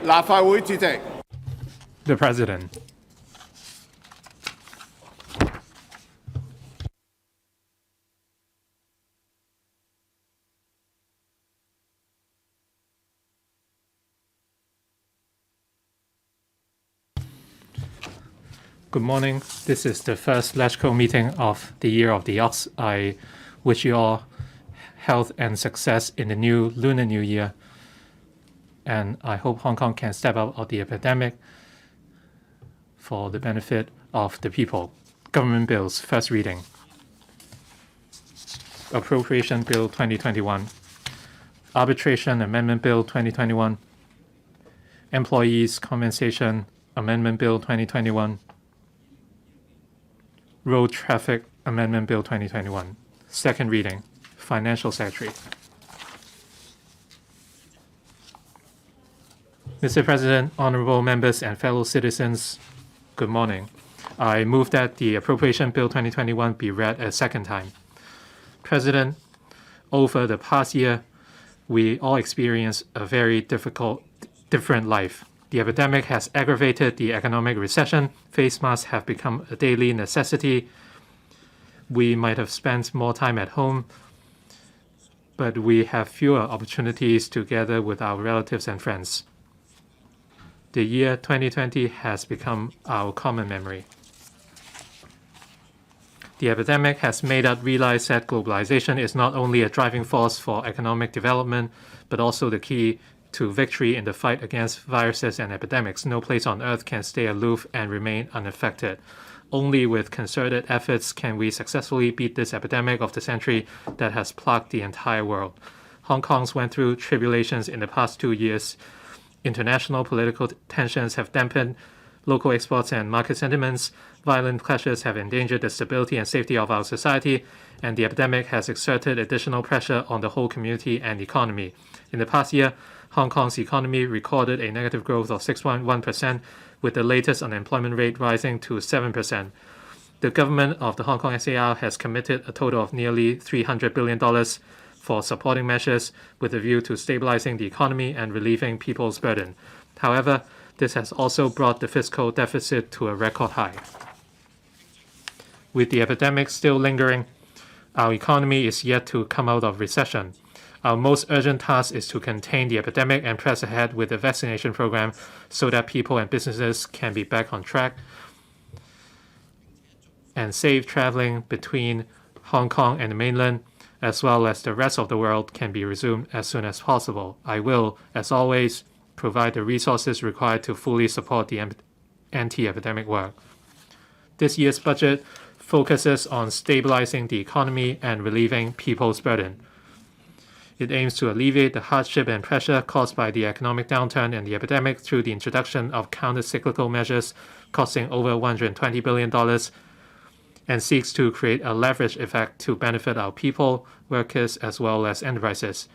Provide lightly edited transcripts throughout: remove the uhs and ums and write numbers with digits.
立法會主席。 The President. Good morning. This is the first LegCo meeting of the Year of the Ox. I wish you all health and success in the new Lunar New Year. And I hope Hong Kong can step out of the epidemic for the benefit of the people. Government bills, first reading. Appropriation Bill 2021. Arbitration Amendment Bill 2021. Employees Compensation Amendment Bill 2021. Road Traffic Amendment Bill 2021. Second reading. Financial Secretary. Mr. President, honorable members and fellow citizens, good morning. I move that the Appropriation Bill 2021 be read a second time. President, over the past year, we all experienced a very different life. The epidemic has aggravated the economic recession. Face masks have become a daily necessity. We might have spent more time at home, but we have fewer opportunities to gather with our relatives and friends. The year 2020 has become our common memory. The epidemic has made us realize that globalization is not only a driving force for economic development, but also the key to victory in the fight against viruses and epidemics. No place on earth can stay aloof and remain unaffected. Only with concerted efforts can we successfully beat this epidemic of the century that has plagued the entire world. Hong Kong's went through tribulations in the past 2 years. International political tensions have dampened local exports and market sentiments. Violent clashes have endangered the stability and safety of our society, and the epidemic has exerted additional pressure on the whole community and economy. In the past year, Hong Kong's economy recorded a negative growth of 6.1%, with the latest unemployment rate rising to 7%. The government of the Hong Kong SAR has committed a total of nearly $300 billion for supporting measures with a view to stabilizing the economy and relieving people's burden. However, this has also brought the fiscal deficit to a record high. With the epidemic still lingering, our economy is yet to come out of recession. Our most urgent task is to contain the epidemic and press ahead with the vaccination program so that people and businesses can be back on track, and safe traveling between Hong Kong and the mainland, as well as the rest of the world, can be resumed as soon as possible. I will, as always, provide the resources required to fully support the anti-epidemic work. This year's budget focuses on stabilizing the economy and relieving people's burden. It aims to alleviate the hardship and pressure caused by the economic downturn and the epidemic through the introduction of counter-cyclical measures costing over $120 billion, and seeks to create a leverage effect to benefit our people, workers, as well as enterprises.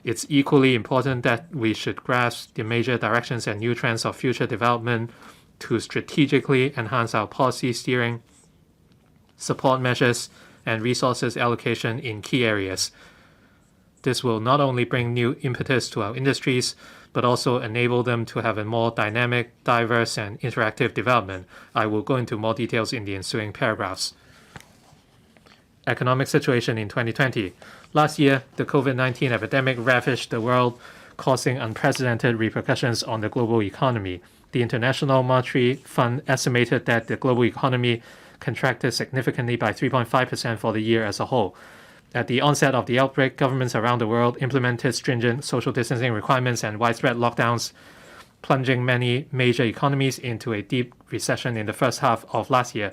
It's equally important that we should grasp the major directions and new trends of future development to strategically enhance our policy steering, support measures, and resources allocation in key areas. This will not only bring new impetus to our industries, but also enable them to have a more dynamic, diverse, and interactive development. I will go into more details in the ensuing paragraphs. Economic situation in 2020. Last year, the COVID-19 epidemic ravaged the world, causing unprecedented repercussions on the global economy. The International Monetary Fund estimated that the global economy contracted significantly by 3.5% for the year as a whole. At the onset of the outbreak, governments around the world implemented stringent social distancing requirements and widespread lockdowns, plunging many major economies into a deep recession in the first half of last year.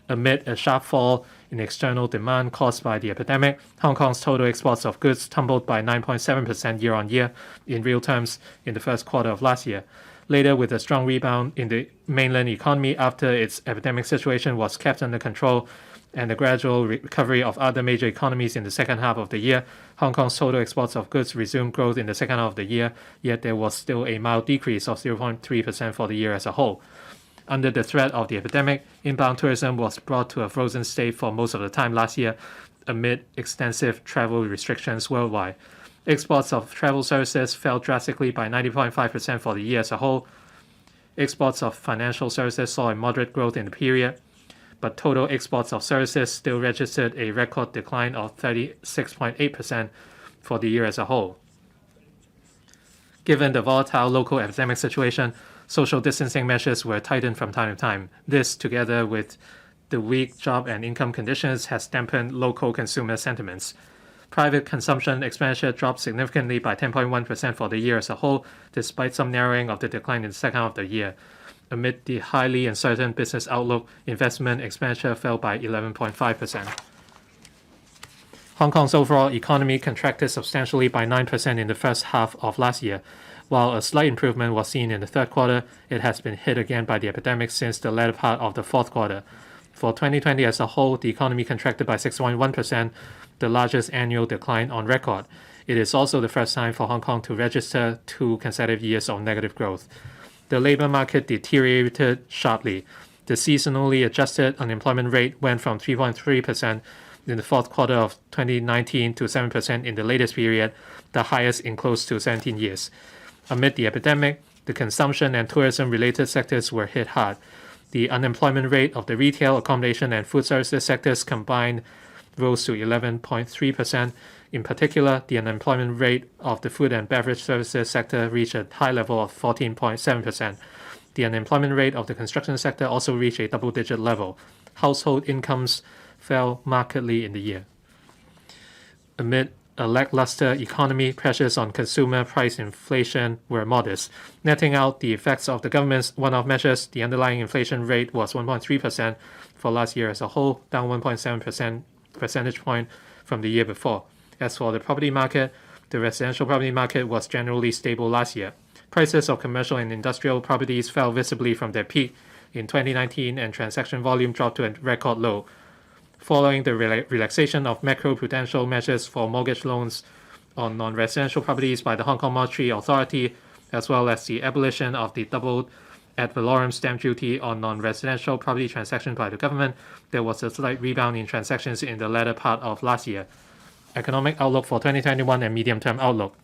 Amid a sharp fall in external demand caused by the epidemic, Hong Kong's total exports of goods tumbled by 9.7% year-on-year in real terms in the first quarter of last year. Later, with a strong rebound in the mainland economy after its epidemic situation was kept under control, and the gradual recovery of other major economies in the second half of the year, Hong Kong's total exports of goods resumed growth in the second half of the year, yet there was still a mild decrease of 0.3% for the year as a whole. Under the threat of the epidemic, inbound tourism was brought to a frozen state for most of the time last year amid extensive travel restrictions worldwide. Exports of travel services fell drastically by 90.5% for the year as a whole. Exports of financial services saw a moderate growth in the period, but total exports of services still registered a record decline of 36.8% for the year as a whole. Given the volatile local epidemic situation, social distancing measures were tightened from time to time. This, together with the weak job and income conditions, has dampened local consumer sentiments. Private consumption expenditure dropped significantly by 10.1% for the year as a whole, despite some narrowing of the decline in the second half of the year. Amid the highly uncertain business outlook, investment expenditure fell by 11.5%. Hong Kong's overall economy contracted substantially by 9% in the first half of last year. While a slight improvement was seen in the third quarter, it has been hit again by the epidemic since the latter part of the fourth quarter. For 2020 as a whole, the economy contracted by 6.1%, the largest annual decline on record. It is also the first time for Hong Kong to register 2 consecutive years of negative growth. The labor market deteriorated sharply. The seasonally adjusted unemployment rate went from 3.3% in the fourth quarter of 2019 to 7% in the latest period, the highest in close to 17 years. Amid the epidemic, the consumption and tourism-related sectors were hit hard. The unemployment rate of the retail, accommodation, and food services sectors combined rose to 11.3%. In particular, the unemployment rate of the food and beverage services sector reached a high level of 14.7%. The unemployment rate of the construction sector also reached a double-digit level. Household incomes fell markedly in the year. Amid a lackluster economy, pressures on consumer price inflation were modest. Netting out the effects of the government's one-off measures, the underlying inflation rate was 1.3% for last year as a whole, down 1.7% percentage point from the year before. As for the property market, the residential property market was generally stable last year. Prices of commercial and industrial properties fell visibly from their peak in 2019 and transaction volume dropped to a record low. Following the relaxation of macroprudential measures for mortgage loans on non-residential properties by the Hong Kong Monetary Authority, as well as the abolition of the doubled ad valorem stamp duty on non-residential property transactions by the government, there was a slight rebound in transactions in the latter part of last year. Economic outlook for 2021 and medium-term outlook.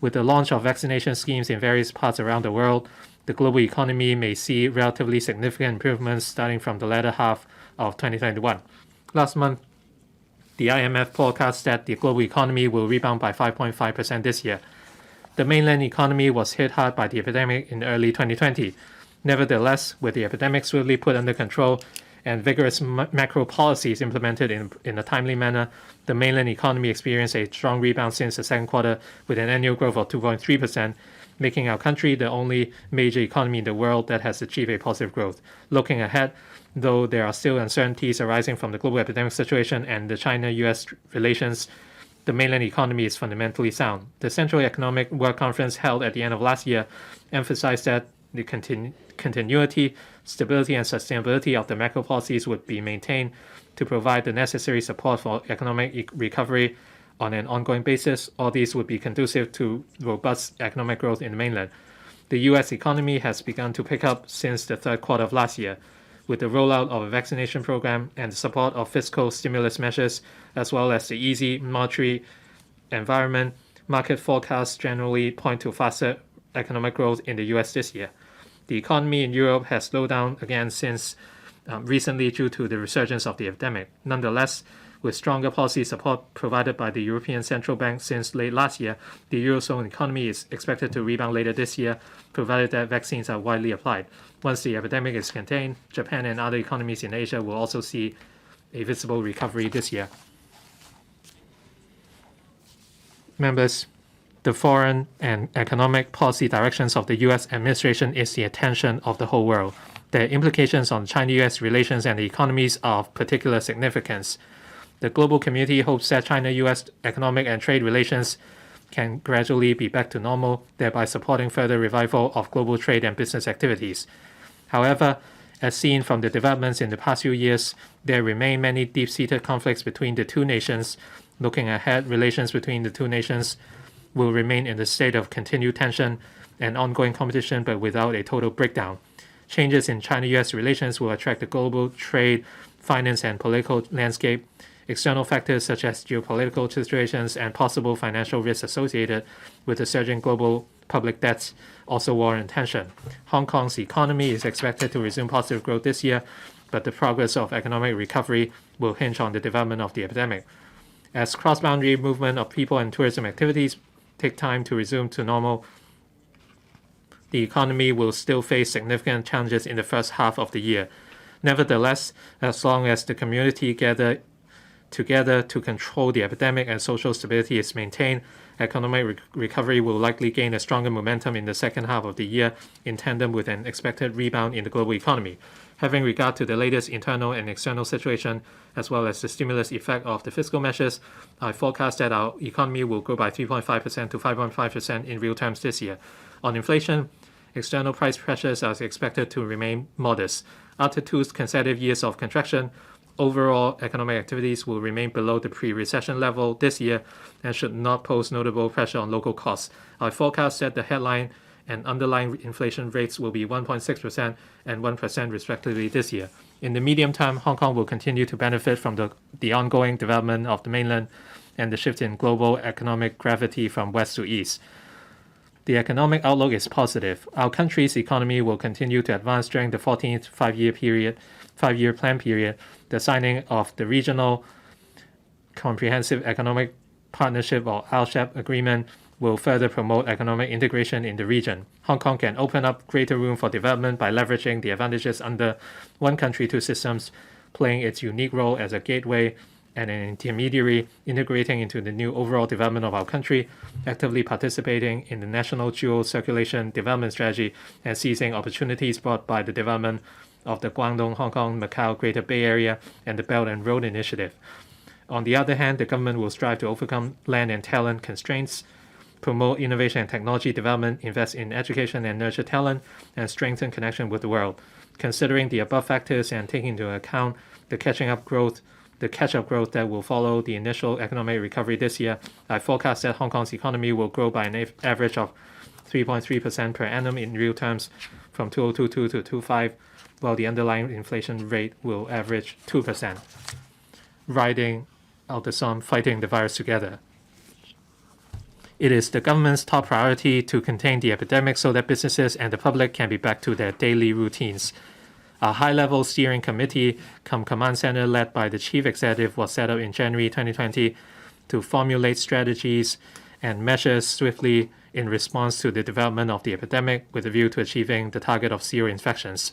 With the launch of vaccination schemes in various parts around the world, the global economy may see relatively significant improvements starting from the latter half of 2021. Last month, the IMF forecast that the global economy will rebound by 5.5% this year. The mainland economy was hit hard by the epidemic in early 2020. Nevertheless, with the epidemic swiftly put under control and vigorous macro policies implemented in a timely manner, the mainland economy experienced a strong rebound since the second quarter with an annual growth of 2.3%, making our country the only major economy in the world that has achieved a positive growth. Looking ahead, though there are still uncertainties arising from the global epidemic situation and the China-US relations, the mainland economy is fundamentally sound. The Central Economic Work Conference held at the end of last year emphasized that the continuity, stability, and sustainability of the macro policies would be maintained to provide the necessary support for economic recovery on an ongoing basis. All these would be conducive to robust economic growth in the mainland. The U.S. economy has begun to pick up since the third quarter of last year, with the rollout of a vaccination program and the support of fiscal stimulus measures, as well as the easy monetary environment. Market forecasts generally point to faster economic growth in the U.S. this year. The economy in Europe has slowed down again since recently due to the resurgence of the epidemic. Nonetheless, with stronger policy support provided by the European Central Bank since late last year, the Eurozone economy is expected to rebound later this year, provided that vaccines are widely applied. Once the epidemic is contained, Japan and other economies in Asia will also see a visible recovery this year. Members, the foreign and economic policy directions of the U.S. administration is the attention of the whole world. Their implications on China-U.S. relations and the economies are of particular significance. The global community hopes that China-U.S. economic and trade relations can gradually be back to normal, thereby supporting further revival of global trade and business activities. However, as seen from the developments in the past few years, there remain many deep-seated conflicts between the two nations. Looking ahead, relations between the two nations will remain in a state of continued tension and ongoing competition, but without a total breakdown. Changes in China-U.S. relations will attract the global trade, finance, and political landscape. External factors such as geopolitical situations and possible financial risks associated with the surging global public debts also warrant attention. Hong Kong's economy is expected to resume positive growth this year, but the progress of economic recovery will hinge on the development of the epidemic. As cross-boundary movement of people and tourism activities take time to resume to normal, the economy will still face significant challenges in the first half of the year. Nevertheless, as long as the community gather together to control the epidemic and social stability is maintained, economic recovery will likely gain a stronger momentum in the second half of the year in tandem with an expected rebound in the global economy. Having regard to the latest internal and external situation, as well as the stimulus effect of the fiscal measures, I forecast that our economy will grow by 3.5% to 5.5% in real terms this year. On inflation, external price pressures are expected to remain modest. After 2 consecutive years of contraction, overall economic activities will remain below the pre-recession level this year and should not pose notable pressure on local costs. I forecast that the headline and underlying inflation rates will be 1.6% and 1% respectively this year. In the medium term, Hong Kong will continue to benefit from the ongoing development of the mainland and the shift in global economic gravity from west to east. The economic outlook is positive. Our country's economy will continue to advance during the 14th five-year plan period. The signing of the Regional Comprehensive Economic Partnership or RCEP agreement will further promote economic integration in the region. Hong Kong can open up greater room for development by leveraging the advantages under one country, two systems, playing its unique role as a gateway and an intermediary, integrating into the new overall development of our country, actively participating in the national dual circulation development strategy, and seizing opportunities brought by the development of the Guangdong, Hong Kong, Macau, Greater Bay Area, and the Belt and Road Initiative. On the other hand, the government will strive to overcome land and talent constraints, promote innovation and technology development, invest in education and nurture talent, and strengthen connection with the world. Considering the above factors and taking into account the catch-up growth that will follow the initial economic recovery this year, I forecast that Hong Kong's economy will grow by an average of 3.3% per annum in real terms from 2022 to 2025, while the underlying inflation rate will average 2%. Riding out the sun, fighting the virus together. It is the government's top priority to contain the epidemic so that businesses and the public can be back to their daily routines. A high-level steering committee, command center led by the chief executive, was set up in January 2020 to formulate strategies and measures swiftly in response to the development of the epidemic with a view to achieving the target of zero infections.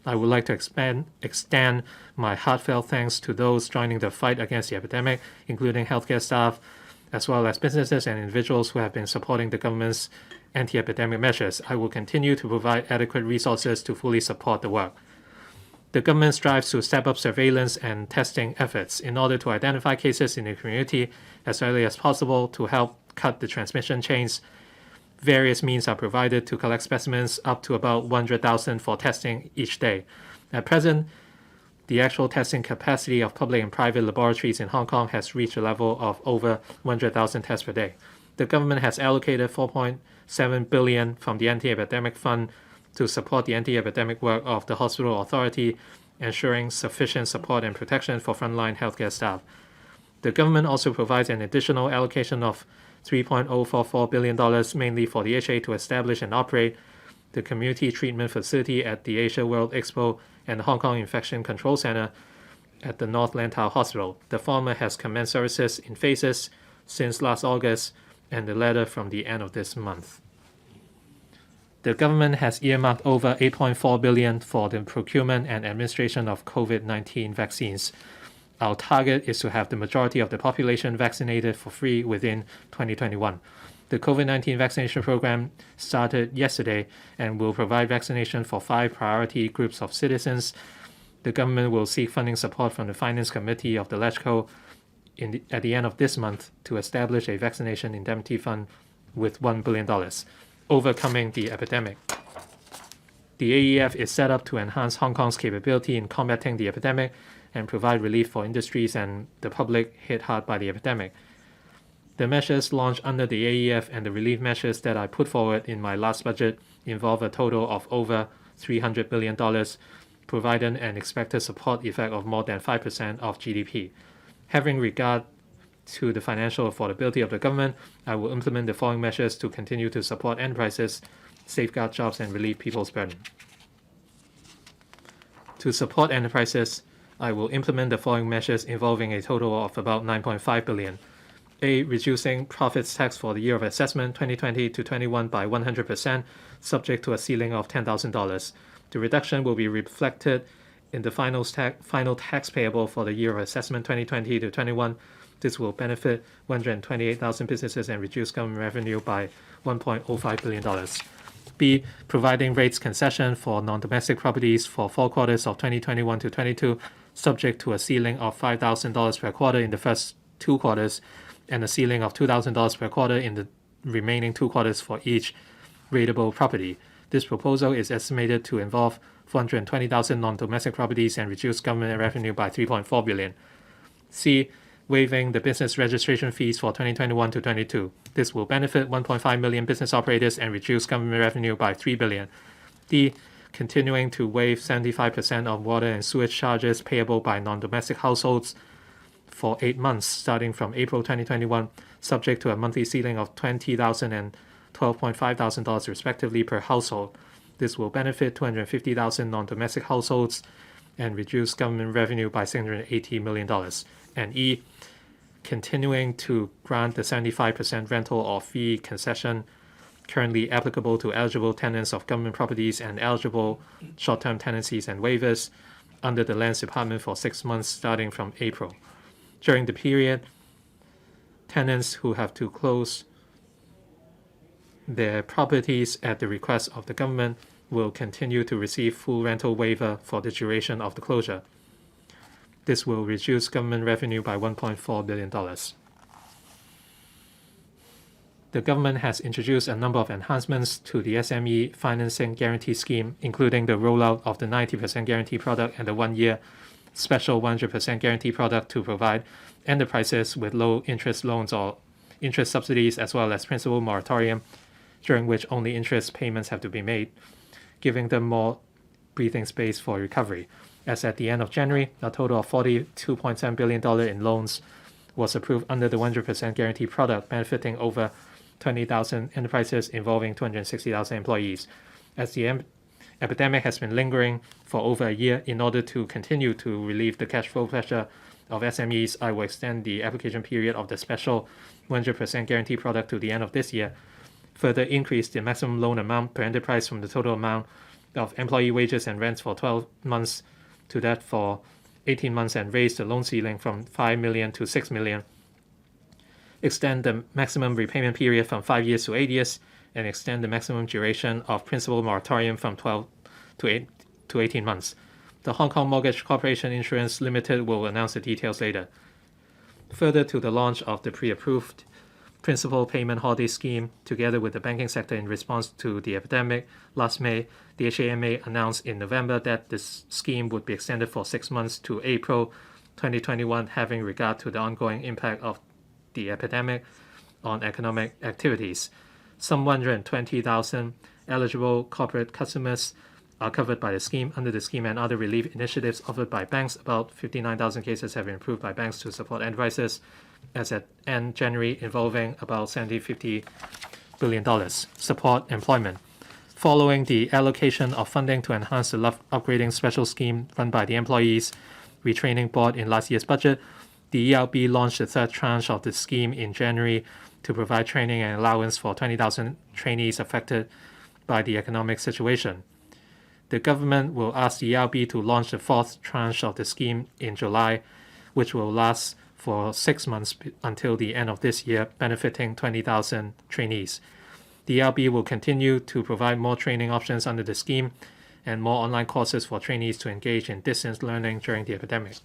I would like to extend my heartfelt thanks to those joining the fight against the epidemic, including healthcare staff, as well as businesses and individuals who have been supporting the government's anti-epidemic measures. I will continue to provide adequate resources to fully support the work. The government strives to step up surveillance and testing efforts in order to identify cases in the community as early as possible to help cut the transmission chains. Various means are provided to collect specimens up to about 100,000 for testing each day. At present, the actual testing capacity of public and private laboratories in Hong Kong has reached a level of over 100,000 tests per day. The government has allocated $4.7 billion from the Anti-Epidemic Fund to support the anti-epidemic work of the hospital authority, ensuring sufficient support and protection for frontline healthcare staff. The government also provides an additional allocation of $3.044 billion, mainly for the HA, to establish and operate the community treatment facility at the Asia World Expo and the Hong Kong Infection Control Center at the North Lantau Hospital. The former has commenced services in phases since last August, and the latter from the end of this month. The government has earmarked over $8.4 billion for the procurement and administration of COVID-19 vaccines. Our target is to have the majority of the population vaccinated for free within 2021. The COVID-19 vaccination program started yesterday and will provide vaccination for 5 priority groups of citizens. The government will seek funding support from the Finance Committee of the LegCo at the end of this month to establish a vaccination indemnity fund with $1 billion. Overcoming the epidemic. The AEF is set up to enhance Hong Kong's capability in combating the epidemic and provide relief for industries and the public hit hard by the epidemic. The measures launched under the AEF and the relief measures that I put forward in my last budget involve a total of over $300 billion, providing an expected support effect of more than 5% of GDP. Having regard to the financial affordability of the government, I will implement the following measures to continue to support enterprises, safeguard jobs, and relieve people's burden. To support enterprises, I will implement the following measures involving a total of about 9.5 billion. A. Reducing profits tax for the year of assessment 2020 to 21 by 100%, subject to a ceiling of $10,000. The reduction will be reflected in the final tax payable for the year of assessment 2020 to 21. This will benefit 128,000 businesses and reduce government revenue by $1.05 billion. B. Providing rates concession for non-domestic properties for 4 quarters of 2021 to 22, subject to a ceiling of $5,000 per quarter in the first 2 quarters and a ceiling of $2,000 per quarter in the remaining 2 quarters for each rateable property. This proposal is estimated to involve 420,000 non-domestic properties and reduce government revenue by $3.4 billion. C. Waiving the business registration fees for 2021 to 22. This will benefit 1.5 million business operators and reduce government revenue by $3 billion. D. Continuing to waive 75% of water and sewage charges payable by non-domestic households for 8 months, starting from April 2021, subject to a monthly ceiling of $20,000 and $12,500 respectively per household. This will benefit 250,000 non-domestic households and reduce government revenue by $680 million. And E. Continuing to grant the 75% rental or fee concession currently applicable to eligible tenants of government properties and eligible short-term tenancies and waivers under the Lands Department for 6 months starting from April. During the period, tenants who have to close their properties at the request of the government will continue to receive full rental waiver for the duration of the closure. This will reduce government revenue by $1.4 billion. The government has introduced a number of enhancements to the SME financing guarantee scheme, including the rollout of the 90% guarantee product and the 1-year special 100% guarantee product to provide enterprises with low interest loans or interest subsidies, as well as principal moratorium, during which only interest payments have to be made, giving them more breathing space for recovery. As at the end of January, a total of $42.7 billion in loans was approved under the 100% guarantee product, benefiting over 20,000 enterprises involving 260,000 employees. As the epidemic has been lingering for over a year, in order to continue to relieve the cash flow pressure of SMEs, I will extend the application period of the special 100% guarantee product to the end of this year, further increase the maximum loan amount per enterprise from the total amount of employee wages and rents for 12 months to that for 18 months, and raise the loan ceiling from $5 million to $6 million, extend the maximum repayment period from 5 years to 8 years, and extend the maximum duration of principal moratorium from 12 to 18 months. The Hong Kong Mortgage Corporation Insurance Limited will announce the details later. Further to the launch of the pre-approved principal payment holiday scheme, together with the banking sector in response to the epidemic, last May, the HAMA announced in November that this scheme would be extended for 6 months to April 2021, having regard to the ongoing impact of the epidemic on economic activities. Some 120,000 eligible corporate customers are covered by the scheme. Under the scheme and other relief initiatives offered by banks, about 59,000 cases have been approved by banks to support enterprises as at end January, involving about $750 billion. Support employment. Following the allocation of funding to enhance the upgrading special scheme run by the Employees Retraining Board in last year's budget, the ERB launched the 3rd tranche of the scheme in January to provide training and allowance for 20,000 trainees affected by the economic situation. The government will ask the ERB to launch the 4th tranche of the scheme in July, which will last for 6 months until the end of this year, benefiting 20,000 trainees. The ERB will continue to provide more training options under the scheme and more online courses for trainees to engage in distance learning during the epidemic.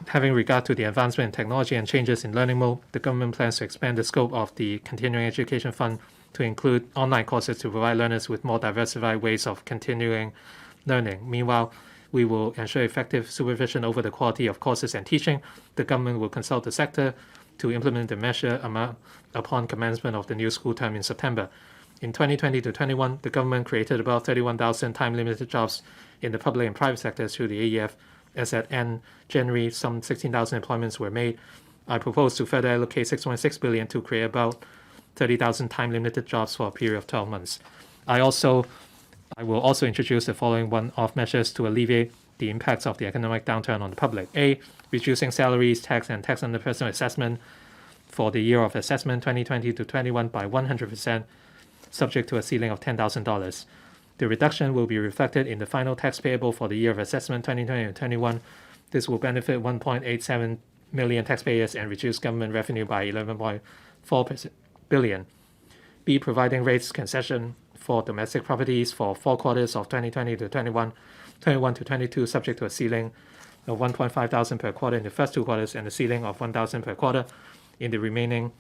Having regard to the advancement in technology and changes in learning mode, the government plans to expand the scope of the Continuing Education Fund to include online courses to provide learners with more diversified ways of continuing learning. Meanwhile, we will ensure effective supervision over the quality of courses and teaching. The government will consult the sector to implement the measure upon commencement of the new school term in September. In 2020 to 21, the government created about 31,000 time-limited jobs in the public and private sectors through the AEF. As at end January, some 16,000 employments were made. I propose to further allocate 6.6 billion to create about 30,000 time-limited jobs for a period of 12 months. I will also introduce the following one-off measures to alleviate the impacts of the economic downturn on the public. A. Reducing salaries, tax, and tax under personal assessment for the year of assessment 2020 to 21 by 100%, subject to a ceiling of $10,000. The reduction will be reflected in the final tax payable for the year of assessment 2020 to 21. This will benefit 1.87 million taxpayers and reduce government revenue by 11.4 billion. B. Providing rates concession for domestic properties for 4 quarters of 2020 to 21 to 22, subject to a ceiling of 1.5 thousand per quarter in the first 2 quarters and a ceiling of 1,000 per quarter in the remaining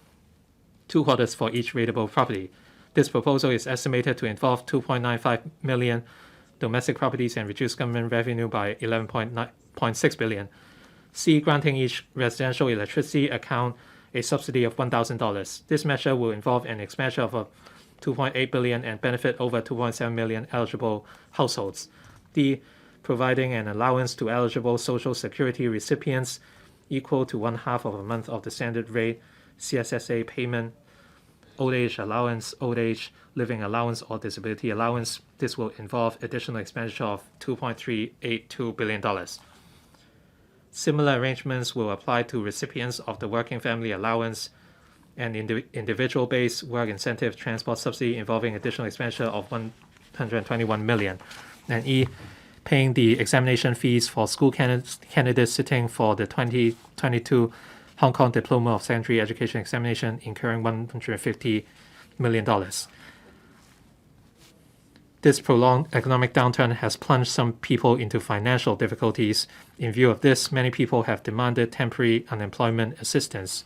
2 quarters for each rateable property. This proposal is estimated to involve 2.95 million domestic properties and reduce government revenue by 11.6 billion. C. Granting each residential electricity account a subsidy of $1,000. This measure will involve an expenditure of 2.8 billion and benefit over 2.7 million eligible households. D. Providing an allowance to eligible Social Security recipients equal to 1/2 of a month of the standard rate CSSA payment, old age allowance, old age living allowance, or disability allowance. This will involve additional expenditure of $2.382 billion. Similar arrangements will apply to recipients of the Working Family Allowance and individual-based work incentive transport subsidy involving additional expenditure of 121 million. And E. Paying the examination fees for school candidates sitting for the 2022 Hong Kong Diploma of Secondary Education examination, incurring $150 million. This prolonged economic downturn has plunged some people into financial difficulties. In view of this, many people have demanded temporary unemployment assistance.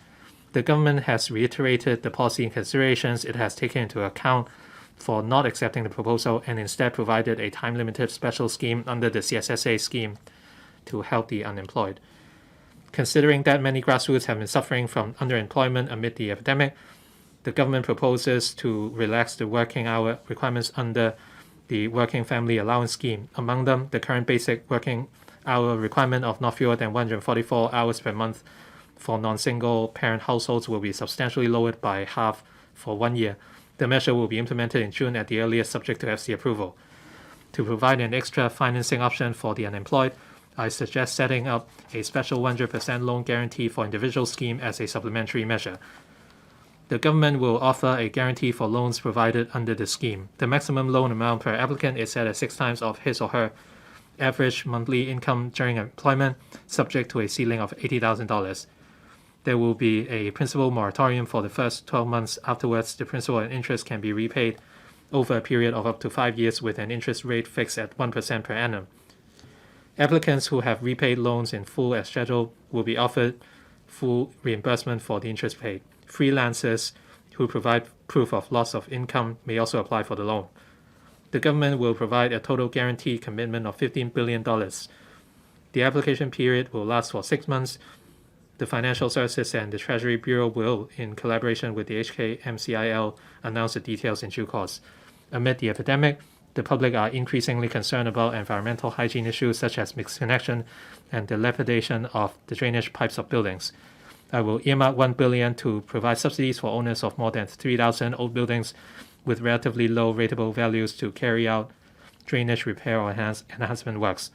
The government has reiterated the policy considerations it has taken into account for not accepting the proposal and instead provided a time-limited special scheme under the CSSA scheme to help the unemployed. Considering that many grassroots have been suffering from underemployment amid the epidemic, the government proposes to relax the working hour requirements under the Working Family Allowance scheme. Among them, the current basic working hour requirement of not fewer than 144 hours per month for non-single parent households will be substantially lowered by half for 1 year. The measure will be implemented in June at the earliest, subject to FC approval. To provide an extra financing option for the unemployed, I suggest setting up a special 100% loan guarantee for individual scheme as a supplementary measure. The government will offer a guarantee for loans provided under the scheme. The maximum loan amount per applicant is set at 6 times of his or her average monthly income during employment, subject to a ceiling of $80,000. There will be a principal moratorium for the first 12 months. Afterwards, the principal and interest can be repaid over a period of up to 5 years with an interest rate fixed at 1% per annum. Applicants who have repaid loans in full as scheduled will be offered full reimbursement for the interest paid. Freelancers who provide proof of loss of income may also apply for the loan. The government will provide a total guarantee commitment of $15 billion. The application period will last for 6 months. The Financial Services and the Treasury Bureau will, in collaboration with the HKMCIL, announce the details in due course. Amid the epidemic, the public are increasingly concerned about environmental hygiene issues such as misconnection and dilapidation of the drainage pipes of buildings. I will earmark $1 billion to provide subsidies for owners of more than 3,000 old buildings with relatively low rateable values to carry out drainage repair or enhancement works.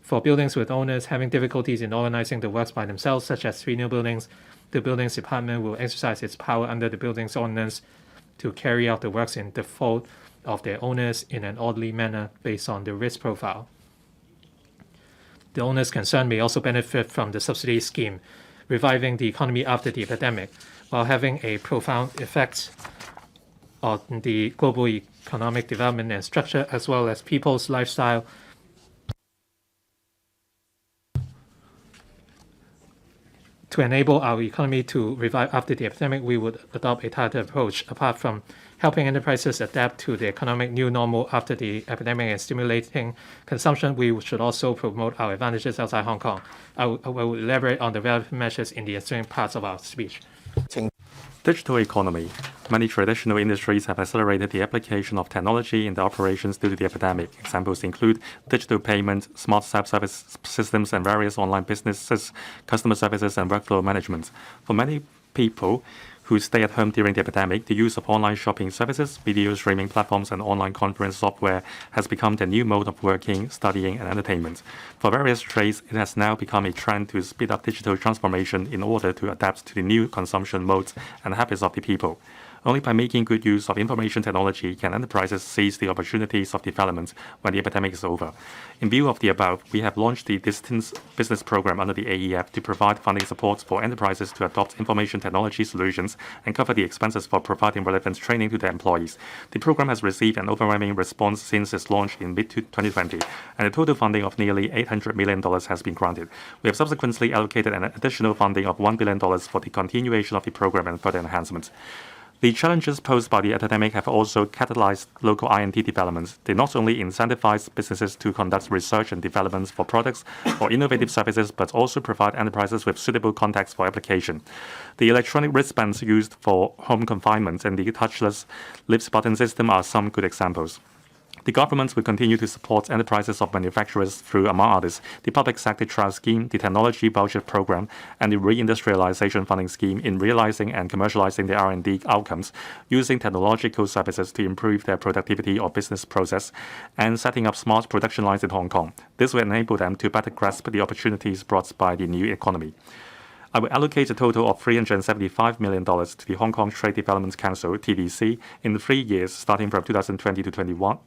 For buildings with owners having difficulties in organizing the works by themselves, such as 3 new buildings, the Buildings Department will exercise its power under the Buildings Ordinance to carry out the works in default of their owners in an orderly manner based on the risk profile. The owners concerned may also benefit from the subsidy scheme, reviving the economy after the epidemic, while having a profound effect on the global economic development and structure, as well as people's lifestyle. To enable our economy to revive after the epidemic, we would adopt a targeted approach. Apart from helping enterprises adapt to the economic new normal after the epidemic and stimulating consumption, we should also promote our advantages outside Hong Kong. I will elaborate on the relevant measures in the ensuing parts of our speech. Digital economy. Many traditional industries have accelerated the application of technology in their operations due to the epidemic. Examples include digital payment, smart self-service systems, and various online businesses, customer services, and workflow management. For many people who stay at home during the epidemic, the use of online shopping services, video streaming platforms, and online conference software has become the new mode of working, studying, and entertainment. For various trades, it has now become a trend to speed up digital transformation in order to adapt to the new consumption modes and habits of the people. Only by making good use of information technology can enterprises seize the opportunities of development when the epidemic is over. In view of the above, we have launched the Distance Business Program under the AEF to provide funding support for enterprises to adopt information technology solutions and cover the expenses for providing relevant training to their employees. The program has received an overwhelming response since its launch in mid-2020, and a total funding of nearly $800 million has been granted. We have subsequently allocated an additional funding of $1 billion for the continuation of the program and further enhancements. The challenges posed by the epidemic have also catalyzed local R&D developments. They not only incentivize businesses to conduct research and development for products or innovative services, but also provide enterprises with suitable contexts for application. The electronic wristbands used for home confinement and the touchless lift button system are some good examples. The government will continue to support enterprises of manufacturers through, among others, the Public Sector Trial Scheme, the Technology Voucher Program, and the Reindustrialization Funding Scheme in realizing and commercializing their R&D outcomes, using technological services to improve their productivity or business process, and setting up smart production lines in Hong Kong. This will enable them to better grasp the opportunities brought by the new economy. I will allocate a total of $375 million to the Hong Kong Trade Development Council, TDC, in 3 years, starting from 2020 to 21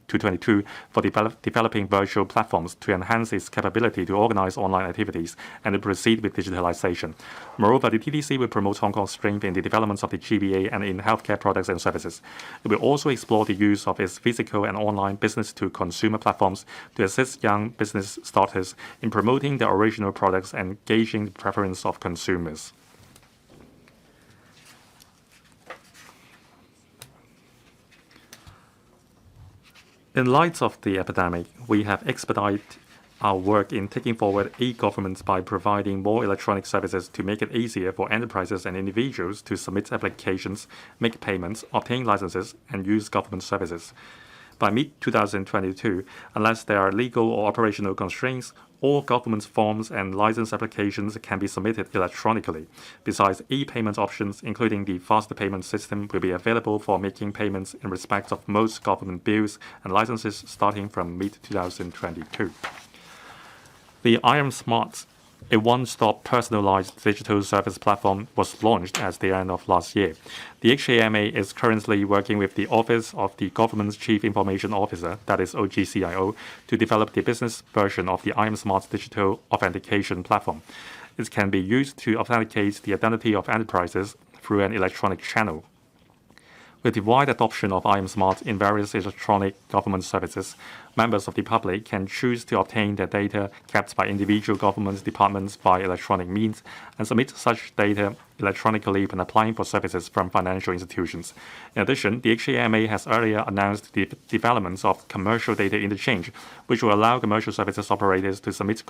to 22, for developing virtual platforms to enhance its capability to organize online activities and to proceed with digitalization. Moreover, the TDC will promote Hong Kong's strength in the development of the GBA and in healthcare products and services. It will also explore the use of its physical and online business-to-consumer platforms to assist young business starters in promoting their original products and gauging the preference of consumers. In light of the epidemic, we have expedited our work in taking forward e-government by providing more electronic services to make it easier for enterprises and individuals to submit applications, make payments, obtain licenses, and use government services. By mid-2022, unless there are legal or operational constraints, all government forms and license applications can be submitted electronically. Besides, e-payment options, including the faster payment system, will be available for making payments in respect of most government bills and licenses starting from mid-2022. The IAM Smart, a one-stop personalized digital service platform, was launched at the end of last year. The HAMA is currently working with the Office of the Government's Chief Information Officer, that is OGCIO, to develop the business version of the IAM Smart digital authentication platform. It can be used to authenticate the identity of enterprises through an electronic channel. With the wide adoption of IAM Smart in various electronic government services, members of the public can choose to obtain their data kept by individual government departments by electronic means and submit such data electronically when applying for services from financial institutions. In addition, the HAMA has earlier announced the developments of commercial data interchange, which will allow commercial services operators to submit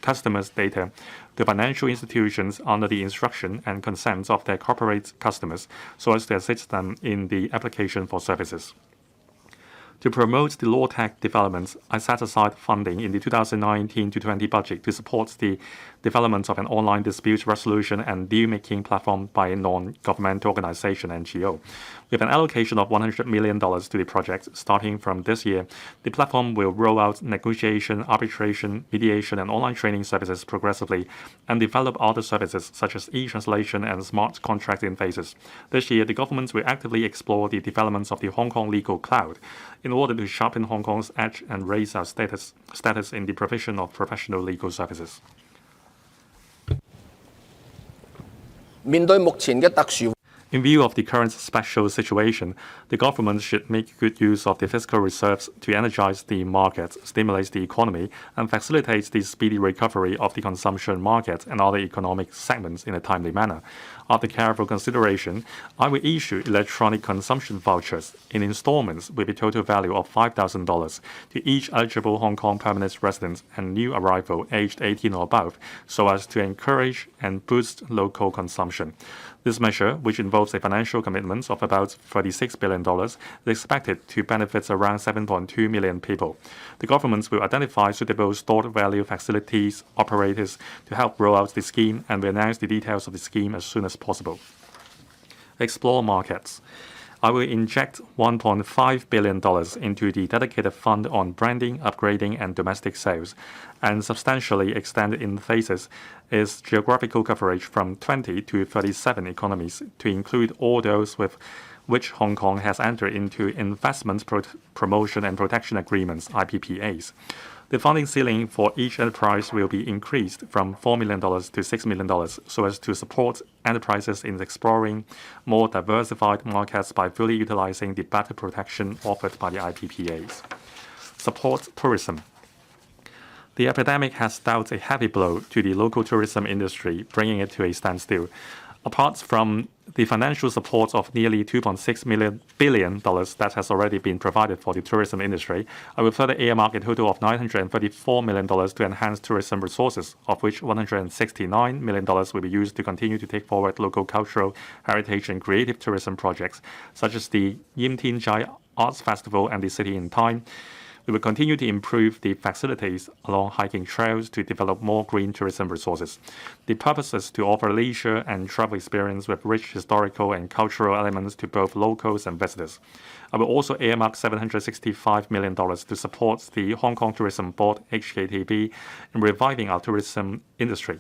customers' data to financial institutions under the instruction and consent of their corporate customers, so as to assist them in the application for services. To promote the law tech developments, I set aside funding in the 2019-20 budget to support the development of an online dispute resolution and deal-making platform by a non-governmental organization, NGO. With an allocation of $100 million to the project starting from this year, the platform will roll out negotiation, arbitration, mediation, and online training services progressively and develop other services such as e-translation and smart contract interfaces. This year, the government will actively explore the developments of the Hong Kong legal cloud in order to sharpen Hong Kong's edge and raise our status in the provision of professional legal services. 面對目前嘅特殊 In view of the current special situation, the government should make good use of the fiscal reserves to energize the market, stimulate the economy, and facilitate the speedy recovery of the consumption market and other economic segments in a timely manner. After careful consideration, I will issue electronic consumption vouchers in installments with a total value of $5,000 to each eligible Hong Kong permanent resident and new arrival aged 18 or above, so as to encourage and boost local consumption. This measure, which involves a financial commitment of about $36 billion, is expected to benefit around 7.2 million people. The government will identify suitable stored value facilities operators to help roll out the scheme and will announce the details of the scheme as soon as possible. Explore markets. I will inject $1.5 billion into the dedicated fund on branding, upgrading, and domestic sales, and substantially extend in phases its geographical coverage from 20 to 37 economies to include all those with which Hong Kong has entered into investment promotion and protection agreements, IPPAs. The funding ceiling for each enterprise will be increased from $4 million to $6 million so as to support enterprises in exploring more diversified markets by fully utilizing the better protection offered by the IPPAs. Support tourism. The epidemic has dealt a heavy blow to the local tourism industry, bringing it to a standstill. Apart from the financial support of nearly $2.6 billion that has already been provided for the tourism industry, I will further earmark a total of $934 million to enhance tourism resources, of which $169 million will be used to continue to take forward local cultural, heritage, and creative tourism projects, such as the Yim Tin Jai Arts Festival and the City in Time. We will continue to improve the facilities along hiking trails to develop more green tourism resources. The purpose is to offer leisure and travel experience with rich historical and cultural elements to both locals and visitors. I will also earmark $765 million to support the Hong Kong Tourism Board, HKTB, in reviving our tourism industry.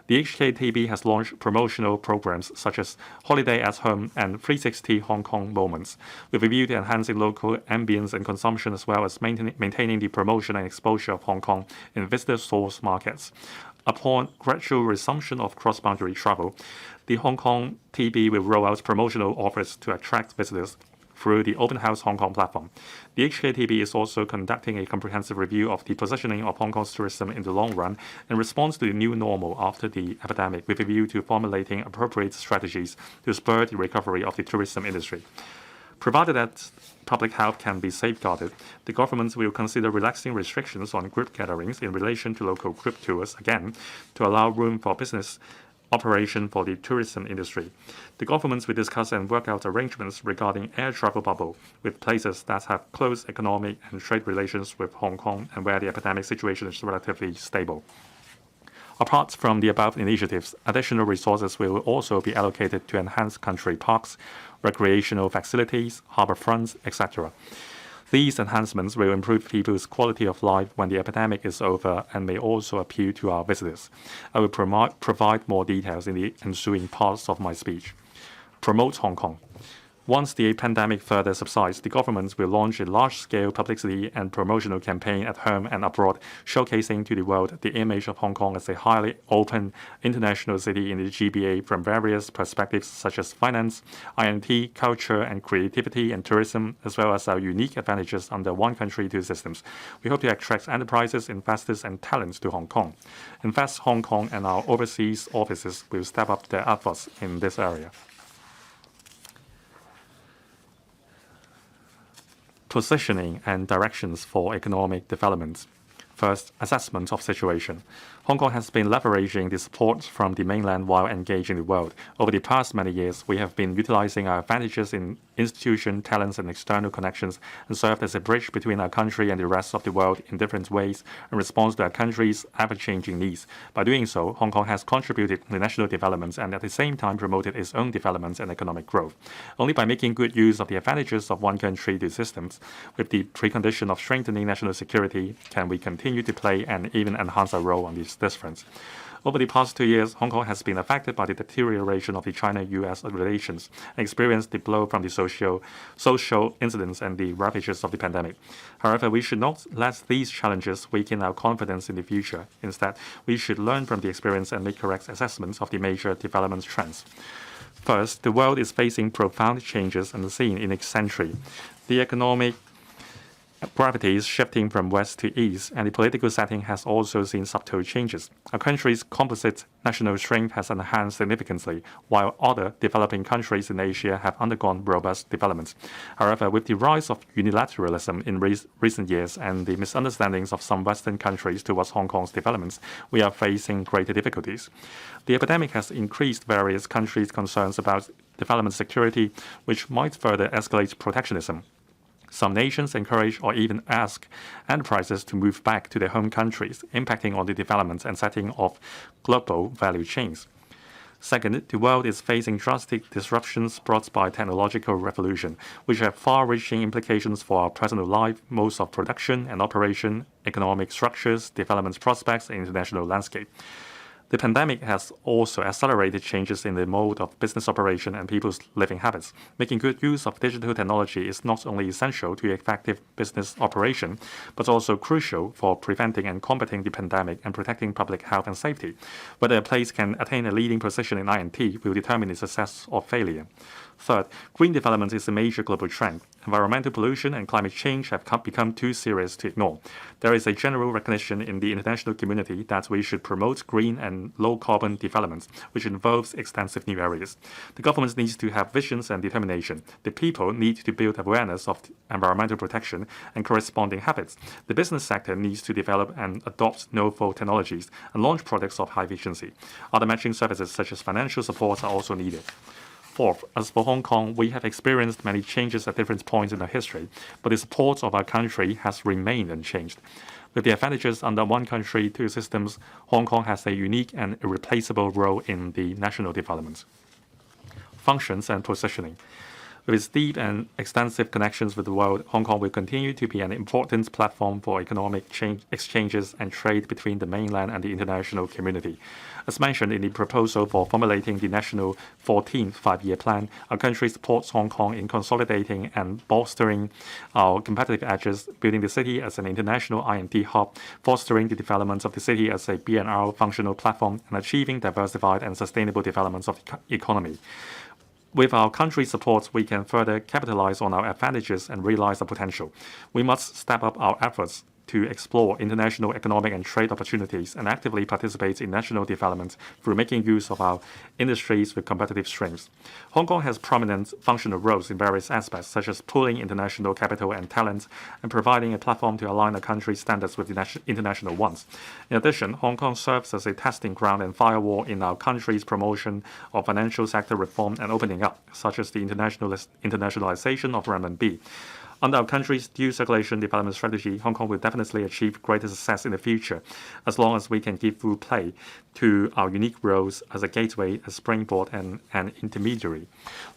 The HKTB has launched promotional programs such as Holiday at Home and 360 Hong Kong Moments, with a view to enhancing local ambience and consumption as well as maintaining the promotion and exposure of Hong Kong in visitor-source markets. Upon gradual resumption of cross-boundary travel, the Hong Kong TB will roll out promotional offers to attract visitors through the Open House Hong Kong platform. The HKTB is also conducting a comprehensive review of the positioning of Hong Kong's tourism in the long run in response to the new normal after the epidemic, with a view to formulating appropriate strategies to spur the recovery of the tourism industry. Provided that public health can be safeguarded, the government will consider relaxing restrictions on group gatherings in relation to local group tours again to allow room for business operation for the tourism industry. The government will discuss and work out arrangements regarding air travel bubble with places that have close economic and trade relations with Hong Kong and where the epidemic situation is relatively stable. Apart from the above initiatives, additional resources will also be allocated to enhance country parks, recreational facilities, harbour fronts, etc. These enhancements will improve people's quality of life when the epidemic is over and may also appeal to our visitors. I will provide more details in the ensuing parts of my speech. Promote Hong Kong. Once the pandemic further subsides, the government will launch a large-scale publicity and promotional campaign at home and abroad, showcasing to the world the image of Hong Kong as a highly open international city in the GBA from various perspectives such as finance, INT, culture and creativity, and tourism, as well as our unique advantages under one country, two systems. We hope to attract enterprises, investors, and talents to Hong Kong. Invest Hong Kong and our overseas offices will step up their efforts in this area. Positioning and directions for economic development. First, assessment of situation. Hong Kong has been leveraging the support from the mainland while engaging the world. Over the past many years, we have been utilizing our advantages in institution, talents, and external connections and served as a bridge between our country and the rest of the world in different ways in response to our country's ever-changing needs. By doing so, Hong Kong has contributed to national developments and at the same time promoted its own developments and economic growth. Only by making good use of the advantages of one country, two systems, with the precondition of strengthening national security, can we continue to play and even enhance our role on this fronts. Over the past 2 years, Hong Kong has been affected by the deterioration of the China-US relations and experienced the blow from the social incidents and the ravages of the pandemic. However, we should not let these challenges weaken our confidence in the future. Instead, we should learn from the experience and make correct assessments of the major development trends. First, the world is facing profound changes unseen in its century. The economic gravity is shifting from west to east, and the political setting has also seen subtle changes. Our country's composite national strength has enhanced significantly, while other developing countries in Asia have undergone robust developments. However, with the rise of unilateralism in recent years and the misunderstandings of some Western countries towards Hong Kong's developments, we are facing greater difficulties. The epidemic has increased various countries' concerns about development security, which might further escalate protectionism. Some nations encourage or even ask enterprises to move back to their home countries, impacting on the development and setting of global value chains. Second, the world is facing drastic disruptions brought by technological revolution, which have far-reaching implications for our personal life, modes of production and operation, economic structures, development prospects, and international landscape. The pandemic has also accelerated changes in the mode of business operation and people's living habits. Making good use of digital technology is not only essential to effective business operation, but also crucial for preventing and combating the pandemic and protecting public health and safety. Whether a place can attain a leading position in INT will determine its success or failure. Third, green development is a major global trend. Environmental pollution and climate change have become too serious to ignore. There is a general recognition in the international community that we should promote green and low-carbon development, which involves extensive new areas. The government needs to have visions and determination. The people need to build awareness of environmental protection and corresponding habits. The business sector needs to develop and adopt novel technologies and launch products of high efficiency. Other matching services such as financial support are also needed. Fourth, as for Hong Kong, we have experienced many changes at different points in our history, but the support of our country has remained unchanged. With the advantages under one country, two systems, Hong Kong has a unique and irreplaceable role in the national development. Functions and positioning. With its deep and extensive connections with the world, Hong Kong will continue to be an important platform for economic exchanges and trade between the mainland and the international community. As mentioned in the proposal for formulating the National 14th Five-Year Plan, our country supports Hong Kong in consolidating and bolstering our competitive edges, building the city as an international INT hub, fostering the development of the city as a BNR functional platform, and achieving diversified and sustainable developments of the economy. With our country's support, we can further capitalize on our advantages and realize our potential. We must step up our efforts to explore international economic and trade opportunities and actively participate in national development through making use of our industries with competitive strengths. Hong Kong has prominent functional roles in various aspects, such as pooling international capital and talent and providing a platform to align the country's standards with the international ones. In addition, Hong Kong serves as a testing ground and firewall in our country's promotion of financial sector reform and opening up, such as the internationalization of renminbi. Under our country's dual circulation development strategy, Hong Kong will definitely achieve greater success in the future, as long as we can give full play to our unique roles as a gateway, a springboard, and an intermediary.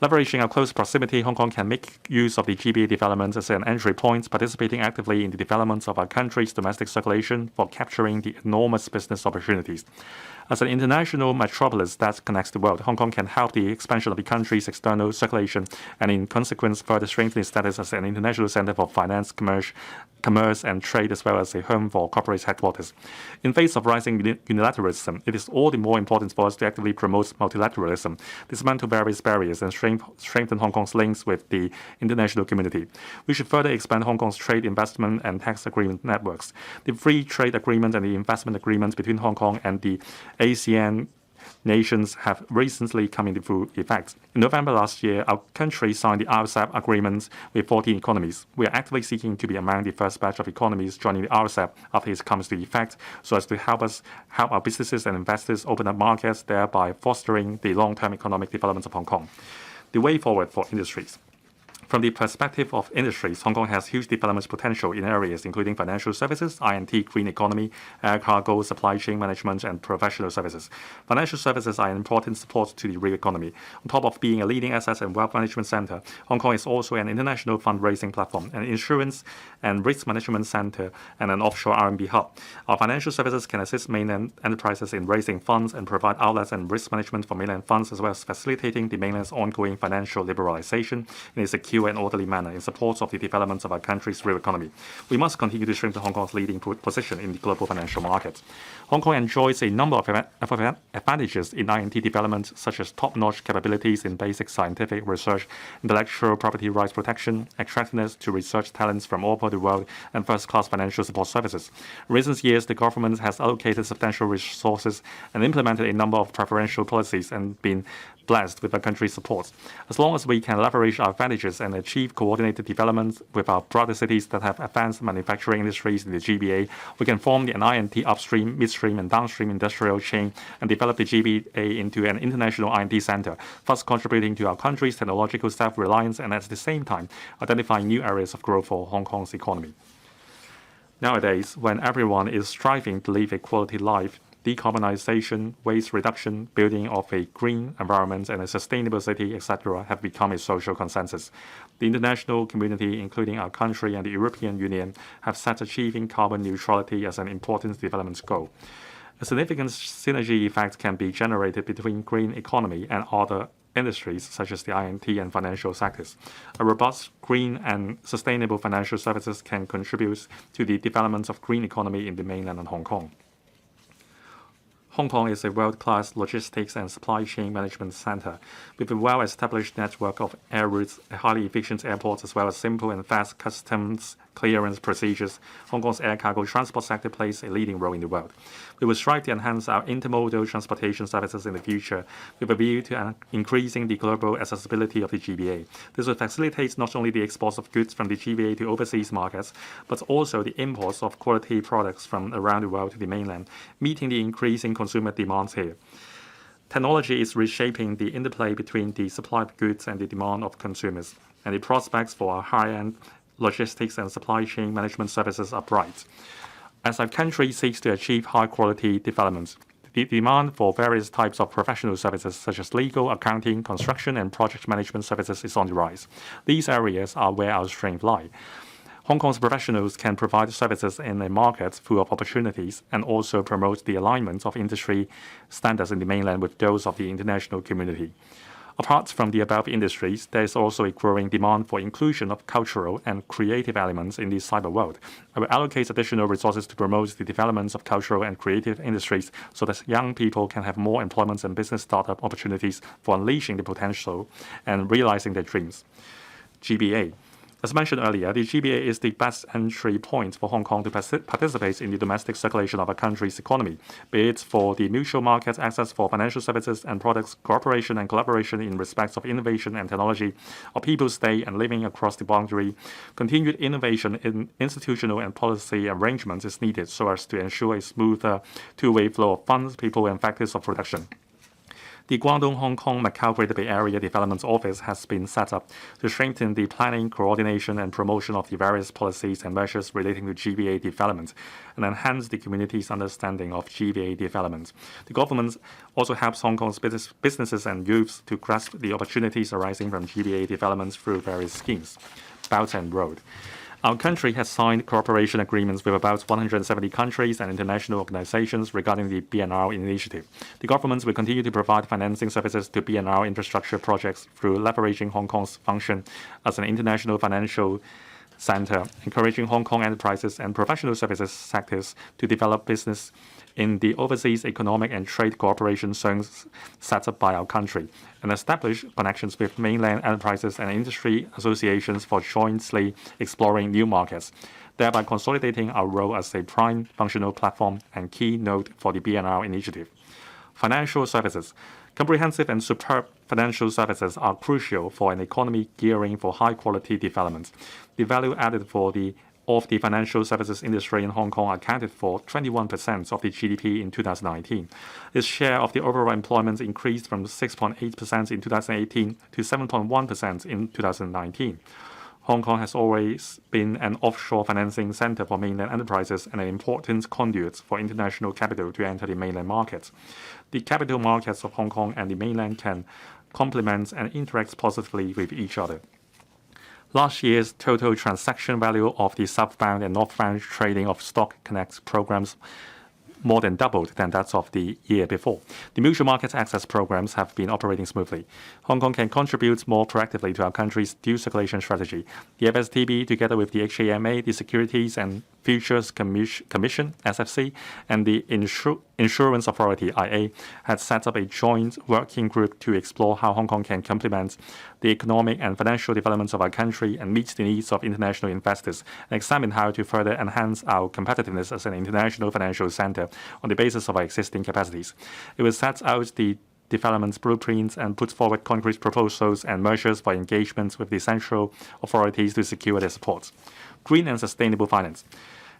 Leveraging our close proximity, Hong Kong can make use of the GBA development as an entry point, participating actively in the development of our country's domestic circulation for capturing the enormous business opportunities. As an international metropolis that connects the world, Hong Kong can help the expansion of the country's external circulation and, in consequence, further strengthen its status as an international center for finance, commerce and trade, as well as a home for corporate headquarters. In face of rising unilateralism, it is all the more important for us to actively promote multilateralism, dismantle various barriers, and strengthen Hong Kong's links with the international community. We should further expand Hong Kong's trade, investment, and tax agreement networks. The free trade agreement and the investment agreement between Hong Kong and the ASEAN nations have recently come into full effect. In November last year, our country signed the RCEP agreement with 14 economies. We are actively seeking to be among the first batch of economies joining the RCEP after it comes to effect, so as to help our businesses and investors open up markets, thereby fostering the long-term economic development of Hong Kong. The way forward for industries. From the perspective of industries, Hong Kong has huge development potential in areas including financial services, INT, green economy, air cargo, supply chain management, and professional services. Financial services are an important support to the real economy. On top of being a leading assets and wealth management center, Hong Kong is also an international fundraising platform, an insurance and risk management center, and an offshore RMB hub. Our financial services can assist mainland enterprises in raising funds and provide outlets and risk management for mainland funds, as well as facilitating the mainland's ongoing financial liberalization in a secure secure and orderly manner in support of the development of our country's real economy. We must continue to strengthen Hong Kong's leading position in the global financial market. Hong Kong enjoys a number of advantages in INT development, such as top-notch capabilities in basic scientific research, intellectual property rights protection, attractiveness to research talents from all over the world, and first-class financial support services. In recent years, the government has allocated substantial resources and implemented a number of preferential policies and been blessed with our country's support. As long as we can leverage our advantages and achieve coordinated development with our brother cities that have advanced manufacturing industries in the GBA, we can form an INT upstream, midstream, and downstream industrial chain and develop the GBA into an international INT center, thus contributing to our country's technological self-reliance and at the same time identifying new areas of growth for Hong Kong's economy. Nowadays, when everyone is striving to live a quality life, decarbonization, waste reduction, building of a green environment and a sustainable city, etc., have become a social consensus. The international community, including our country and the European Union, have set achieving carbon neutrality as an important development goal. A significant synergy effect can be generated between green economy and other industries such as the INT and financial sectors. A robust, green and sustainable financial services can contribute to the development of green economy in the mainland and Hong Kong. Hong Kong is a world-class logistics and supply chain management center with a well-established network of air routes, a highly efficient airport, as well as simple and fast customs clearance procedures. Hong Kong's air cargo transport sector plays a leading role in the world. We will strive to enhance our intermodal transportation services in the future with a view to increasing the global accessibility of the GBA. This will facilitate not only the export of goods from the GBA to overseas markets, but also the imports of quality products from around the world to the mainland, meeting the increasing consumer demands here. Technology is reshaping the interplay between the supply of goods and the demand of consumers, and the prospects for our high-end logistics and supply chain management services are bright. As our country seeks to achieve high-quality development, the demand for various types of professional services such as legal, accounting, construction, and project management services is on the rise. These areas are where our strength lie. Hong Kong's professionals can provide services in a market full of opportunities and also promote the alignment of industry standards in the mainland with those of the international community. Apart from the above industries, there is also a growing demand for inclusion of cultural and creative elements in the cyber world. I will allocate additional resources to promote the development of cultural and creative industries so that young people can have more employment and business startup opportunities for unleashing the potential and realizing their dreams. GBA. As mentioned earlier, the GBA is the best entry point for Hong Kong to participate in the domestic circulation of our country's economy, be it for the mutual market access for financial services and products, cooperation and collaboration in respect of innovation and technology, or people stay and living across the boundary. Continued innovation in institutional and policy arrangements is needed so as to ensure a smoother two-way flow of funds, people, and factors of production. The Guangdong, Hong Kong, Macau Greater Bay Area Development Office has been set up to strengthen the planning, coordination, and promotion of the various policies and measures relating to GBA development and enhance the community's understanding of GBA development. The government also helps Hong Kong's businesses and youths to grasp the opportunities arising from GBA development through various schemes. Belt and Road. Our country has signed cooperation agreements with about 170 countries and international organizations regarding the BNR initiative. The government will continue to provide financing services to BNR infrastructure projects through leveraging Hong Kong's function as an international financial center, encouraging Hong Kong enterprises and professional services sectors to develop business in the overseas economic and trade cooperation zones set up by our country, and establish connections with mainland enterprises and industry associations for jointly exploring new markets, thereby consolidating our role as a prime functional platform and key node for the BNR initiative. Financial services. Comprehensive and superb financial services are crucial for an economy gearing for high-quality development. The value added of the financial services industry in Hong Kong accounted for 21% of the GDP in 2019. Its share of the overall employment increased from 6.8% in 2018 to 7.1% in 2019. Hong Kong has always been an offshore financing center for mainland enterprises and an important conduit for international capital to enter the mainland market. The capital markets of Hong Kong and the mainland can complement and interact positively with each other. Last year's total transaction value of the southbound and northbound trading of Stock Connect programs more than doubled than that of the year before. The mutual market access programs have been operating smoothly. Hong Kong can contribute more proactively to our country's dual circulation strategy. The FSTB, together with the HKMA, the Securities and Futures Commission (SFC), and the Insurance Authority (IA), had set up a joint working group to explore how Hong Kong can complement the economic and financial developments of our country and meet the needs of international investors, and examine how to further enhance our competitiveness as an international financial center on the basis of our existing capacities. It will set out the development blueprints and put forward concrete proposals and measures for engagement with the central authorities to secure their support. Green and sustainable finance.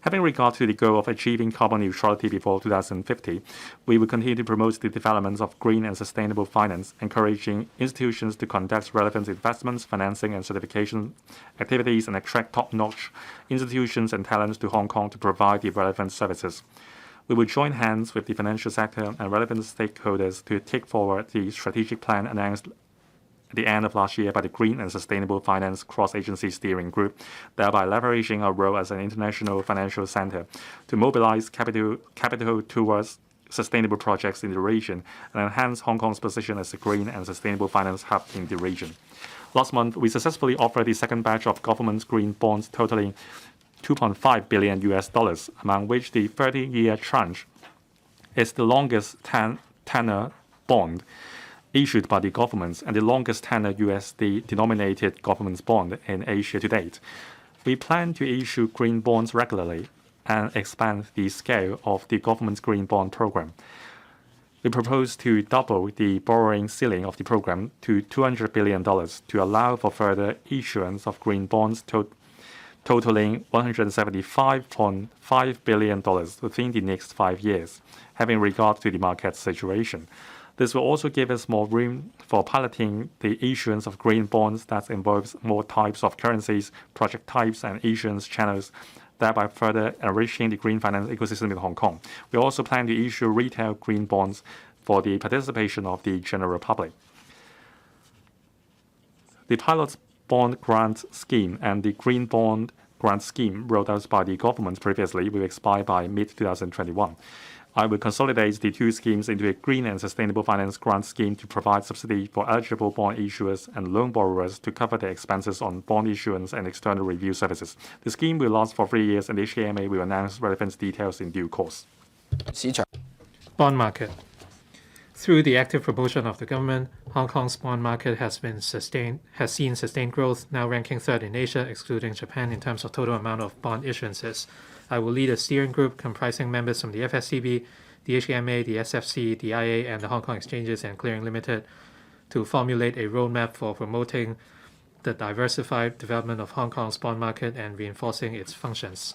Having regard to the goal of achieving carbon neutrality before 2050, we will continue to promote the development of green and sustainable finance, encouraging institutions to conduct relevant investments, financing, and certification activities, and attract top-notch institutions and talents to Hong Kong to provide the relevant services. We will join hands with the financial sector and relevant stakeholders to take forward the strategic plan announced at the end of last year by the Green and Sustainable Finance Cross-Agency Steering Group, thereby leveraging our role as an international financial center to mobilize capital towards sustainable projects in the region and enhance Hong Kong's position as a green and sustainable finance hub in the region. Last month, we successfully offered the second batch of government green bonds totaling $2.5 billion, among which the 30-year tranche is the longest tenor bond issued by the governments and the longest tenor USD-denominated government bond in Asia to date. We plan to issue green bonds regularly and expand the scale of the government's green bond program. We propose to double the borrowing ceiling of the program to $200 billion to allow for further issuance of green bonds totaling $175.5 billion within the next 5 years, having regard to the market situation. This will also give us more room for piloting the issuance of green bonds that involves more types of currencies, project types, and issuance channels, thereby further enriching the green finance ecosystem in Hong Kong. We also plan to issue retail green bonds for the participation of the general public. The pilot bond grant scheme and the green bond grant scheme rolled out by the government previously will expire by mid-2021. I will consolidate the two schemes into a green and sustainable finance grant scheme to provide subsidy for eligible bond issuers and loan borrowers to cover their expenses on bond issuance and external review services. The scheme will last for 3 years, and the HKMA will announce relevant details in due course. Bond market. Through the active promotion of the government, Hong Kong's bond market has seen sustained growth, now ranking third in Asia, excluding Japan, in terms of total amount of bond issuances. I will lead a steering group comprising members from the FSTB, the HKMA, the SFC, the IA, and the Hong Kong Exchanges and Clearing Limited to formulate a roadmap for promoting the diversified development of Hong Kong's bond market and reinforcing its functions.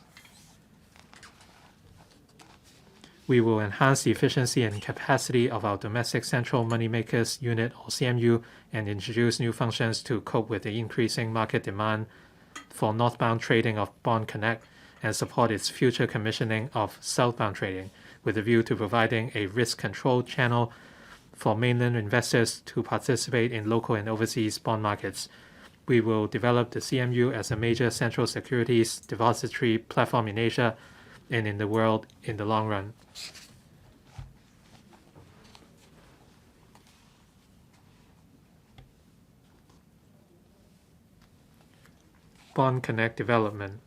We will enhance the efficiency and capacity of our domestic central money makers unit, or CMU, and introduce new functions to cope with the increasing market demand for northbound trading of Bond Connect and support its future commissioning of southbound trading, with a view to providing a risk control channel for mainland investors to participate in local and overseas bond markets. We will develop the CMU as a major central securities depository platform in Asia and in the world in the long run. Bond Connect development.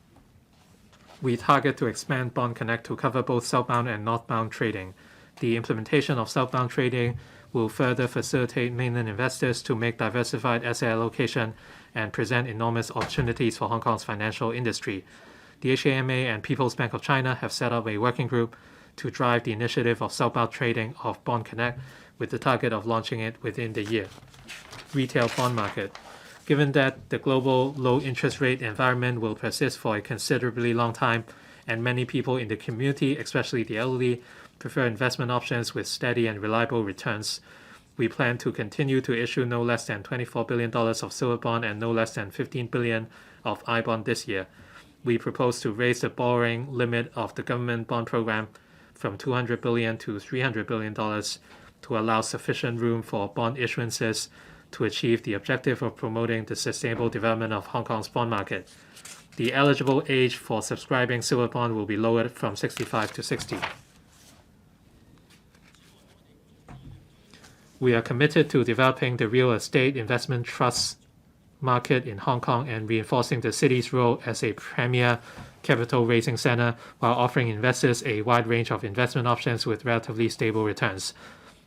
We target to expand Bond Connect to cover both southbound and northbound trading. The implementation of southbound trading will further facilitate mainland investors to make diversified asset allocation and present enormous opportunities for Hong Kong's financial industry. The HKMA and People's Bank of China have set up a working group to drive the initiative of southbound trading of Bond Connect, with the target of launching it within the year. Retail bond market. Given that the global low interest rate environment will persist for a considerably long time, and many people in the community, especially the elderly, prefer investment options with steady and reliable returns, we plan to continue to issue no less than $24 billion of silver bond and no less than $15 billion of I-bond this year. We propose to raise the borrowing limit of the government bond program from $200 billion to $300 billion to allow sufficient room for bond issuances to achieve the objective of promoting the sustainable development of Hong Kong's bond market. The eligible age for subscribing silver bond will be lowered from 65 to 60. We are committed to developing the real estate investment trust market in Hong Kong and reinforcing the city's role as a premier capital raising center while offering investors a wide range of investment options with relatively stable returns.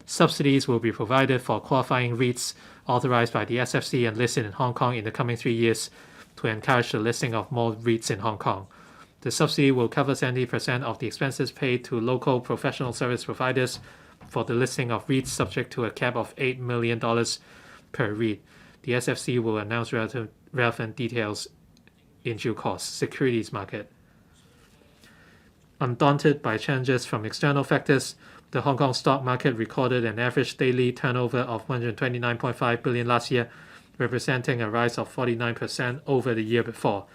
Subsidies will be provided for qualifying REITs authorized by the SFC and listed in Hong Kong in the coming 3 years to encourage the listing of more REITs in Hong Kong. The subsidy will cover 70% of the expenses paid to local professional service providers for the listing of REITs subject to a cap of $8 million per REIT. The SFC will announce relevant details in due course. Securities market. Undaunted by challenges from external factors, the Hong Kong stock market recorded an average daily turnover of 129.5 billion last year, representing a rise of 49% over the year before.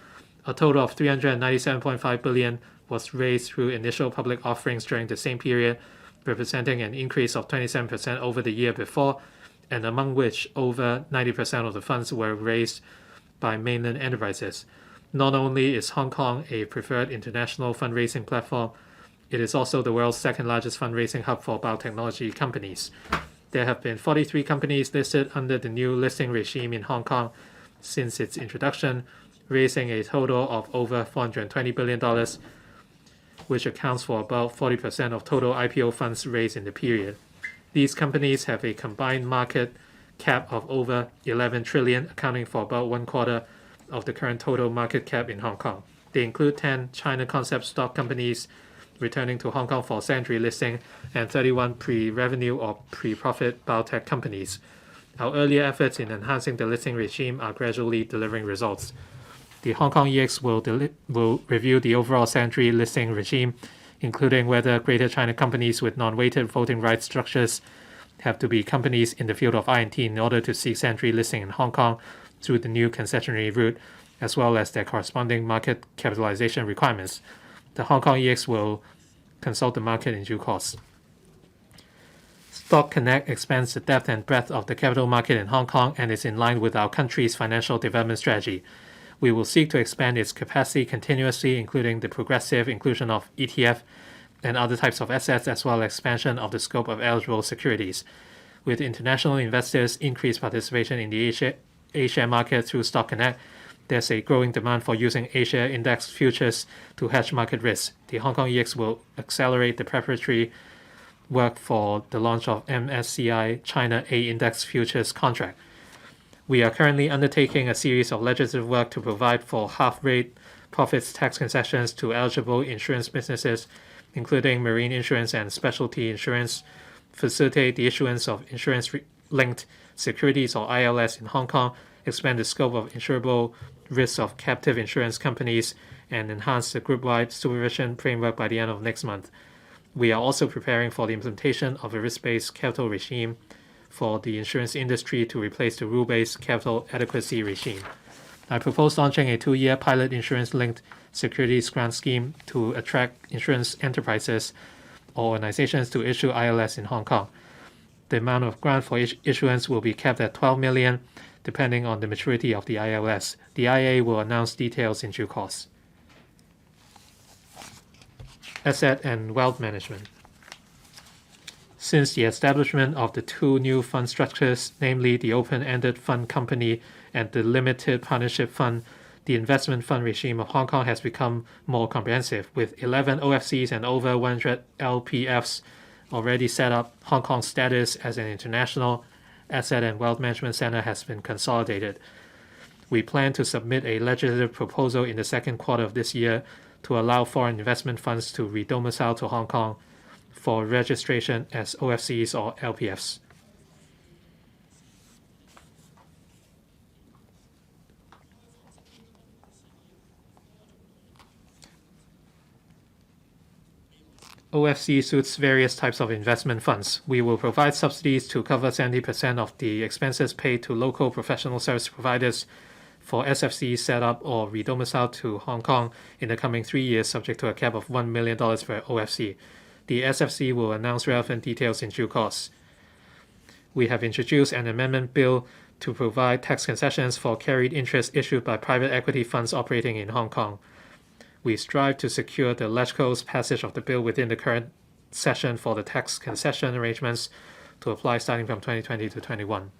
A total of 397.5 billion was raised through initial public offerings during the same period, representing an increase of 27% over the year before, and among which over 90% of the funds were raised by mainland enterprises. Not only is Hong Kong a preferred international fundraising platform, it is also the world's second largest fundraising hub for biotechnology companies. There have been 43 companies listed under the new listing regime in Hong Kong since its introduction, raising a total of over $420 billion, which accounts for about 40% of total IPO funds raised in the period. These companies have a combined market cap of over 11 trillion, accounting for about 1/4 of the current total market cap in Hong Kong. They include 10 China concept stock companies returning to Hong Kong for secondary listing and 31 pre-revenue or pre-profit biotech companies. Our earlier efforts in enhancing the listing regime are gradually delivering results. The Hong Kong EX will review the overall secondary listing regime, including whether Greater China companies with non-weighted voting rights structures have to be companies in the field of I&T in order to seek secondary listing in Hong Kong through the new concessionary route, as well as their corresponding market capitalization requirements. The Hong Kong EX will consult the market in due course. Stock Connect expands the depth and breadth of the capital market in Hong Kong and is in line with our country's financial development strategy. We will seek to expand its capacity continuously, including the progressive inclusion of ETF and other types of assets, as well as expansion of the scope of eligible securities. With international investors' increased participation in the A-share market through Stock Connect, there's a growing demand for using A-share index futures to hedge market risks. The Hong Kong EX will accelerate the preparatory work for the launch of MSCI China A Index Futures contract. We are currently undertaking a series of legislative work to provide for half-rate profits tax concessions to eligible insurance businesses, including marine insurance and specialty insurance, facilitate the issuance of insurance-linked securities or ILS in Hong Kong, expand the scope of insurable risks of captive insurance companies, and enhance the group-wide supervision framework by the end of next month. We are also preparing for the implementation of a risk-based capital regime for the insurance industry to replace the rule-based capital adequacy regime. I propose launching a 2-year pilot insurance-linked securities grant scheme to attract insurance enterprises or organizations to issue ILS in Hong Kong. The amount of grant for each issuance will be capped at 12 million, depending on the maturity of the ILS. The IA will announce details in due course. Asset and wealth management. Since the establishment of the 2 new fund structures, namely the open-ended fund company and the limited partnership fund, the investment fund regime of Hong Kong has become more comprehensive. With 11 OFCs and over 100 LPFs already set up, Hong Kong's status as an international asset and wealth management center has been consolidated. We plan to submit a legislative proposal in the second quarter of this year to allow foreign investment funds to redomicile to Hong Kong for registration as OFCs or LPFs. OFC suits various types of investment funds. We will provide subsidies to cover 70% of the expenses paid to local professional service providers for SFCs set up or redomiciled to Hong Kong in the coming 3 years, subject to a cap of $1 million per OFC. The SFC will announce relevant details in due course. We have introduced an amendment bill to provide tax concessions for carried interest issued by private equity funds operating in Hong Kong. We strive to secure the logical passage of the bill within the current session for the tax concession arrangements to apply starting from 2020 to 21.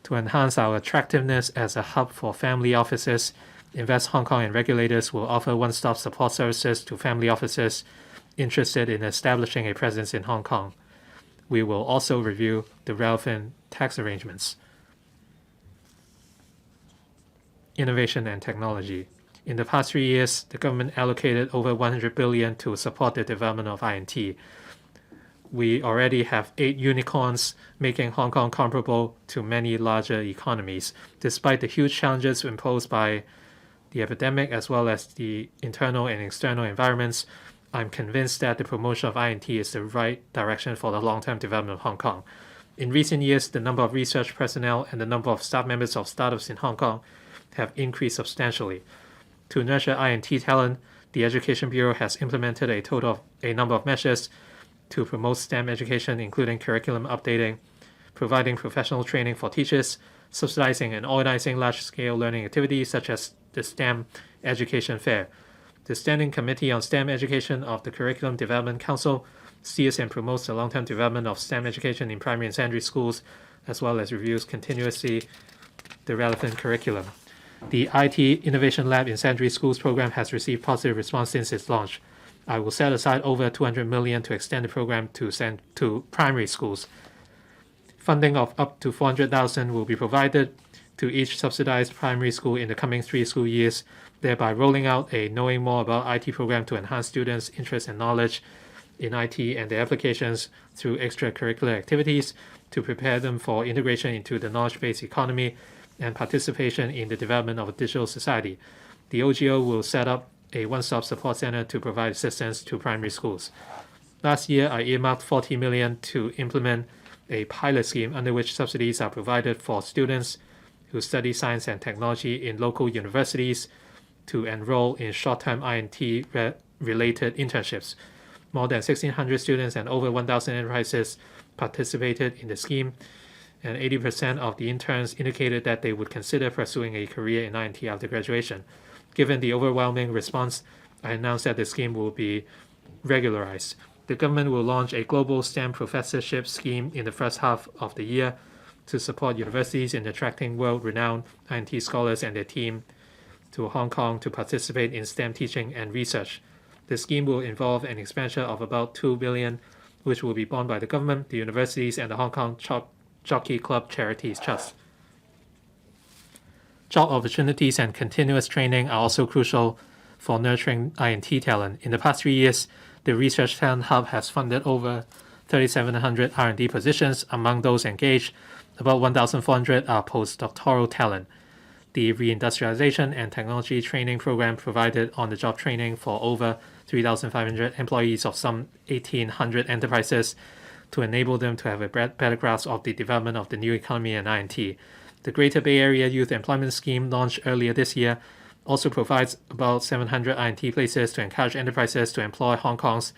To enhance our attractiveness as a hub for family offices, Invest Hong Kong and regulators will offer one-stop support services to family offices interested in establishing a presence in Hong Kong. We will also review the relevant tax arrangements. Innovation and technology. In the past 3 years, the government allocated over 100 billion to support the development of I&T. We already have 8 unicorns, making Hong Kong comparable to many larger economies. Despite the huge challenges imposed by the epidemic as well as the internal and external environments, I'm convinced that the promotion of I&T is the right direction for the long-term development of Hong Kong. In recent years, the number of research personnel and the number of staff members of startups in Hong Kong have increased substantially. To nurture I&T talent, the Education Bureau has implemented a number of measures to promote STEM education, including curriculum updating, providing professional training for teachers, subsidizing and organizing large-scale learning activities such as the STEM Education Fair. The Standing Committee on STEM Education of the Curriculum Development Council steers and promotes the long-term development of STEM education in primary and secondary schools, as well as reviews continuously the relevant curriculum. The IT Innovation Lab in Secondary Schools program has received positive response since its launch. I will set aside over 200 million to extend the program to primary schools. Funding of up to 400,000 will be provided to each subsidized primary school in the coming 3 school years, thereby rolling out a Knowing More About IT program to enhance students' interest and knowledge in IT and their applications through extracurricular activities to prepare them for integration into the knowledge-based economy and participation in the development of a digital society. The OGO will set up a one-stop support center to provide assistance to primary schools. Last year, I earmarked 40 million to implement a pilot scheme under which subsidies are provided for students who study science and technology in local universities to enroll in short-term I&T related internships. More than 1,600 students and over 1,000 enterprises participated in the scheme, and 80% of the interns indicated that they would consider pursuing a career in I&T after graduation. Given the overwhelming response, I announced that the scheme will be regularized. The government will launch a global STEM professorship scheme in the first half of the year to support universities in attracting world-renowned I&T scholars and their team to Hong Kong to participate in STEM teaching and research. The scheme will involve an expenditure of about 2 billion, which will be borne by the government, the universities, and the Hong Kong Jockey Club Charities Trust. Job opportunities and continuous training are also crucial for nurturing I&T talent. In the past 3 years, the Research Talent Hub has funded over 3,700 R&D positions. Among those engaged, about 1,400 are postdoctoral talent. The Reindustrialization and Technology Training Program provided on-the-job training for over 3,500 employees of some 1,800 enterprises to enable them to have a better grasp of the development of the new economy and I&T. The Greater Bay Area Youth Employment Scheme, launched earlier this year, also provides about 700 I&T places to encourage enterprises to employ Hong Kong's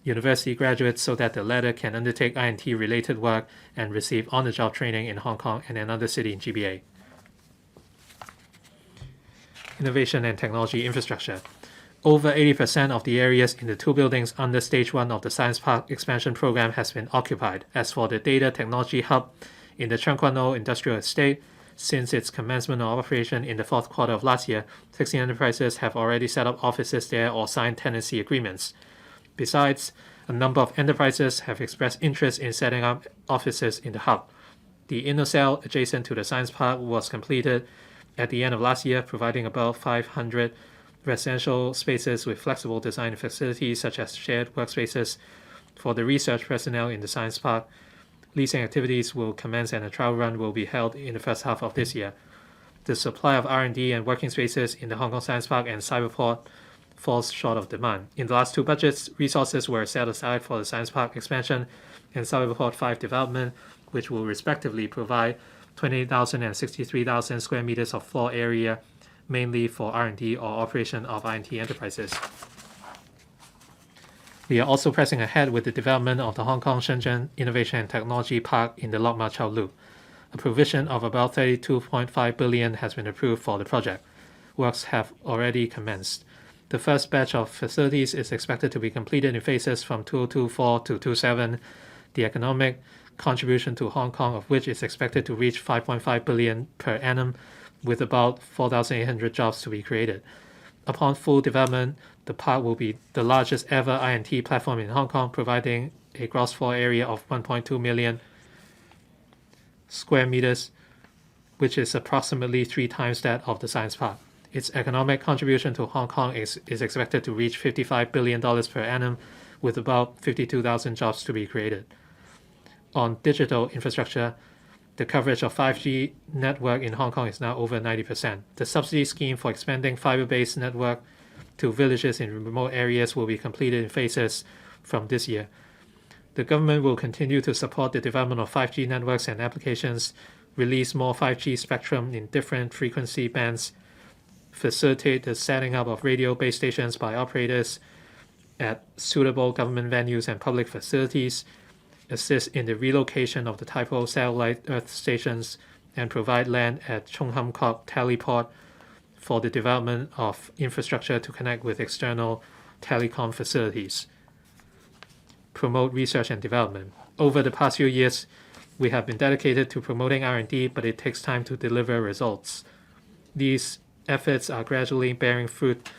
university graduates so that the latter can undertake I&T related work and receive on-the-job training in Hong Kong and another city in GBA. Innovation and technology infrastructure. Over 80% of the areas in the 2 buildings under Stage 1 of the Science Park expansion program has been occupied. As for the Data Technology Hub in the Cheung Kwan O Industrial Estate, since its commencement of operation in the 4th quarter of last year, 16 enterprises have already set up offices there or signed tenancy agreements. Besides, a number of enterprises have expressed interest in setting up offices in the hub. The InnoCell adjacent to the Science Park was completed at the end of last year, providing about 500 residential spaces with flexible design facilities such as shared workspaces for the research personnel in the Science Park. Leasing activities will commence and a trial run will be held in the first half of this year. The supply of R&D and working spaces in the Hong Kong Science Park and Cyberport falls short of demand. In the last 2 budgets, resources were set aside for the Science Park expansion and Cyberport 5 development, which will respectively provide 28,000 and 63,000 square meters of floor area, mainly for R&D or operation of I&T enterprises. We are also pressing ahead with the development of the Hong Kong Shenzhen Innovation and Technology Park in the Lok Ma Chau Loop. A provision of about 32.5 billion has been approved for the project. Works have already commenced. The first batch of facilities is expected to be completed in phases from 2024 to 2027. The economic contribution to Hong Kong of which is expected to reach 5.5 billion per annum, with about 4,800 jobs to be created. Upon full development, the park will be the largest ever I&T platform in Hong Kong, providing a gross floor area of 1.2 million square meters, which is approximately 3 times that of the Science Park. Its economic contribution to Hong Kong is expected to reach $55 billion per annum, with about 52,000 jobs to be created. On digital infrastructure, the coverage of 5G network in Hong Kong is now over 90%. The subsidy scheme for expanding fiber-based network to villages in remote areas will be completed in phases from this year. The government will continue to support the development of 5G networks and applications, release more 5G spectrum in different frequency bands, facilitate the setting up of radio base stations by operators at suitable government venues and public facilities, assist in the relocation of the typo satellite Earth stations, and provide land at Chung Hum Kok Teleport for the development of infrastructure to connect with external telecom facilities. Promote research and development. Over the past few years, we have been dedicated to promoting R&D, but it takes time to deliver results. These efforts are gradually bearing fruit,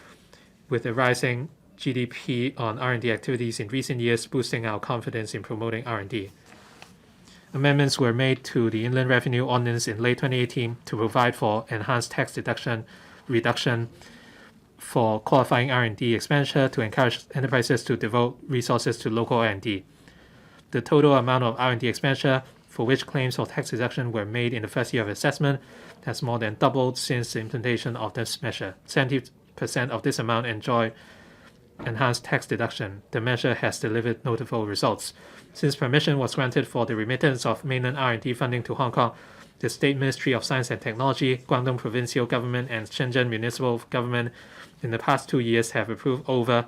with the rising GDP on R&D activities in recent years boosting our confidence in promoting R&D. Amendments were made to the Inland Revenue Ordinance in late 2018 to provide for enhanced tax reduction for qualifying R&D expenditure to encourage enterprises to devote resources to local R&D. The total amount of R&D expenditure for which claims for tax deduction were made in the first year of assessment has more than doubled since the implementation of this measure. 70% of this amount enjoy enhanced tax deduction. The measure has delivered notable results. Since permission was granted for the remittance of mainland R&D funding to Hong Kong, the State Ministry of Science and Technology, Guangdong Provincial Government, and Shenzhen Municipal Government in the past 2 years have approved over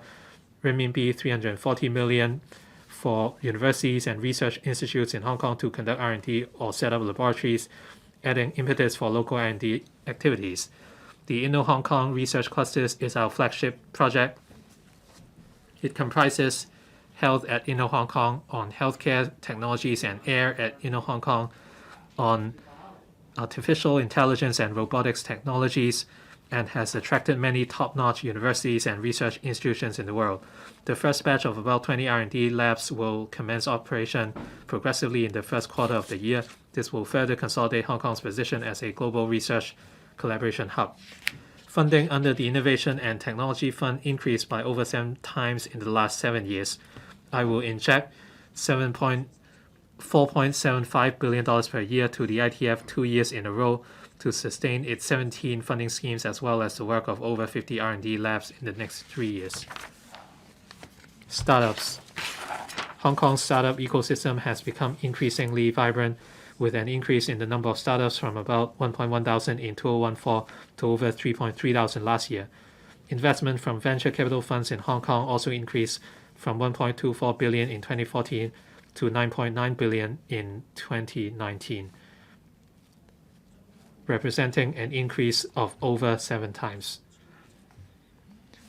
renminbi 340 million for universities and research institutes in Hong Kong to conduct R&D or set up laboratories, adding impetus for local R&D activities. The Inno-Hong Kong Research Clusters is our flagship project. It comprises Health at Inno-Hong Kong on healthcare technologies and Air at Inno-Hong Kong on artificial intelligence and robotics technologies, and has attracted many top-notch universities and research institutions in the world. The first batch of about 20 R&D labs will commence operation progressively in the first quarter of the year. This will further consolidate Hong Kong's position as a global research collaboration hub. Funding under the Innovation and Technology Fund increased by over 7 times in the last 7 years. I will inject $4.75 billion per year to the ITF 2 years in a row to sustain its 17 funding schemes, as well as the work of over 50 R&D labs in the next 3 years. Startups. Hong Kong's startup ecosystem has become increasingly vibrant, with an increase in the number of startups from about 1.1 thousand in 2014 to over 3.3 thousand last year. Investment from venture capital funds in Hong Kong also increased from 1.24 billion in 2014 to 9.9 billion in 2019, representing an increase of over 7 times.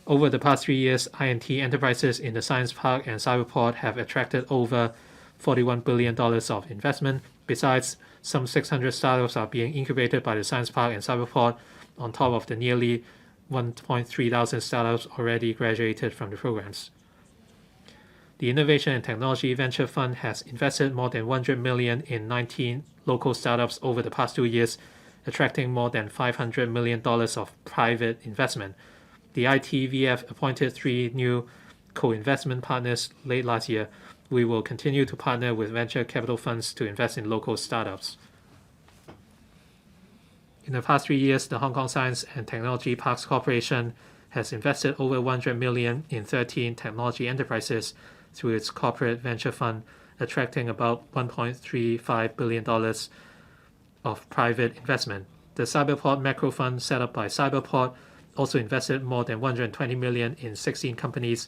Over the past 3 years, I&T enterprises in the Science Park and Cyberport have attracted over $41 billion of investment. Besides, some 600 startups are being incubated by the Science Park and Cyberport, on top of the nearly 1.3 thousand startups already graduated from the programs. The Innovation and Technology Venture Fund has invested more than 100 million in 19 local startups over the past 2 years, attracting more than $500 million of private investment. The ITVF appointed 3 new co-investment partners late last year. We will continue to partner with venture capital funds to invest in local startups. In the past 3 years, the Hong Kong Science and Technology Parks Corporation has invested over 100 million in 13 technology enterprises through its corporate venture fund, attracting about $1.35 billion of private investment. The Cyberport Macro Fund, set up by Cyberport, also invested more than 120 million in 16 companies,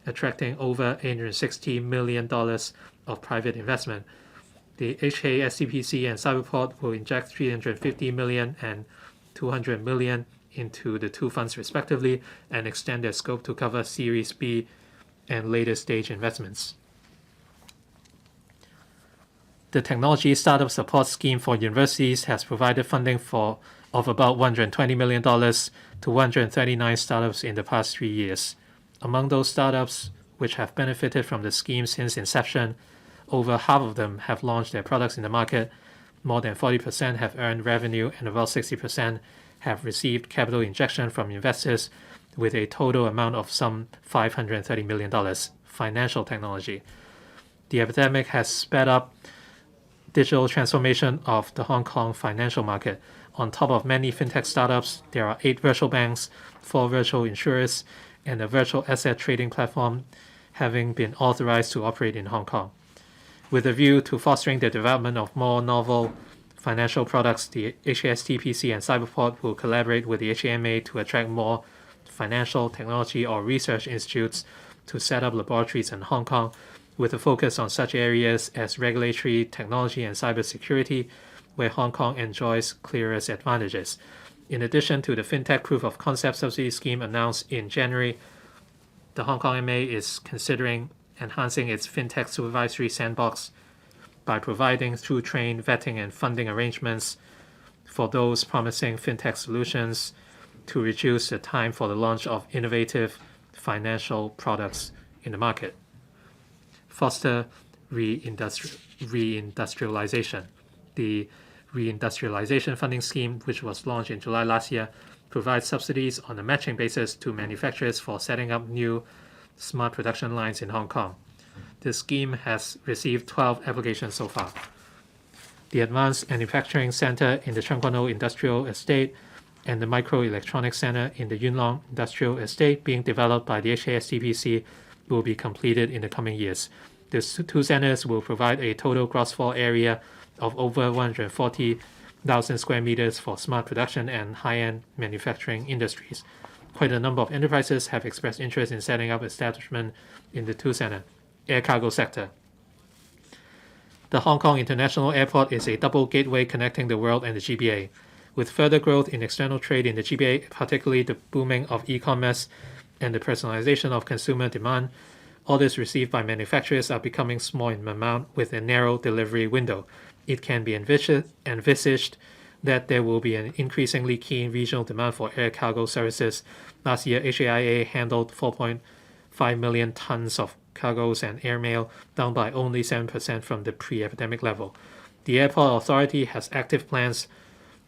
attracting over $860 million of private investment. The HKSCPC and Cyberport will inject 350 million and 200 million into the two funds respectively and extend their scope to cover Series B and later stage investments. The Technology Startup Support Scheme for universities has provided funding of about $120 million to 139 startups in the past 3 years. Among those startups which have benefited from the scheme since inception, over half of them have launched their products in the market, more than 40% have earned revenue, and about 60% have received capital injection from investors with a total amount of some $530 million. Financial technology. The epidemic has sped up digital transformation of the Hong Kong financial market. On top of many fintech startups, there are 8 virtual banks, 4 virtual insurers, and a virtual asset trading platform having been authorized to operate in Hong Kong. With a view to fostering the development of more novel financial products, the HKSTPC and Cyberport will collaborate with the HKMA to attract more financial, technology, or research institutes to set up laboratories in Hong Kong, with a focus on such areas as regulatory, technology, and cybersecurity, where Hong Kong enjoys clearest advantages. In addition to the FinTech Proof of Concept Subsidy Scheme announced in January, the Hong Kong MA is considering enhancing its FinTech supervisory sandbox by providing through train vetting and funding arrangements for those promising FinTech solutions to reduce the time for the launch of innovative financial products in the market. Foster reindustrialization. The Reindustrialization Funding Scheme, which was launched in July last year, provides subsidies on a matching basis to manufacturers for setting up new smart production lines in Hong Kong. The scheme has received 12 applications so far. The Advanced Manufacturing Center in the Chung Kwan O Industrial Estate and the Microelectronics Center in the Yuen Long Industrial Estate being developed by the HKSTPC will be completed in the coming years. The 2 centers will provide a total gross floor area of over 140,000 square meters for smart production and high-end manufacturing industries. Quite a number of enterprises have expressed interest in setting up establishment in the 2 centers. Air cargo sector. The Hong Kong International Airport is a double gateway connecting the world and the GBA. With further growth in external trade in the GBA, particularly the booming of e-commerce and the personalization of consumer demand, orders received by manufacturers are becoming small in amount with a narrow delivery window. It can be envisaged that there will be an increasingly keen regional demand for air cargo services. Last year, HAIA handled 4.5 million tons of cargoes and airmail, down by only 7% from the pre-epidemic level. The airport authority has active plans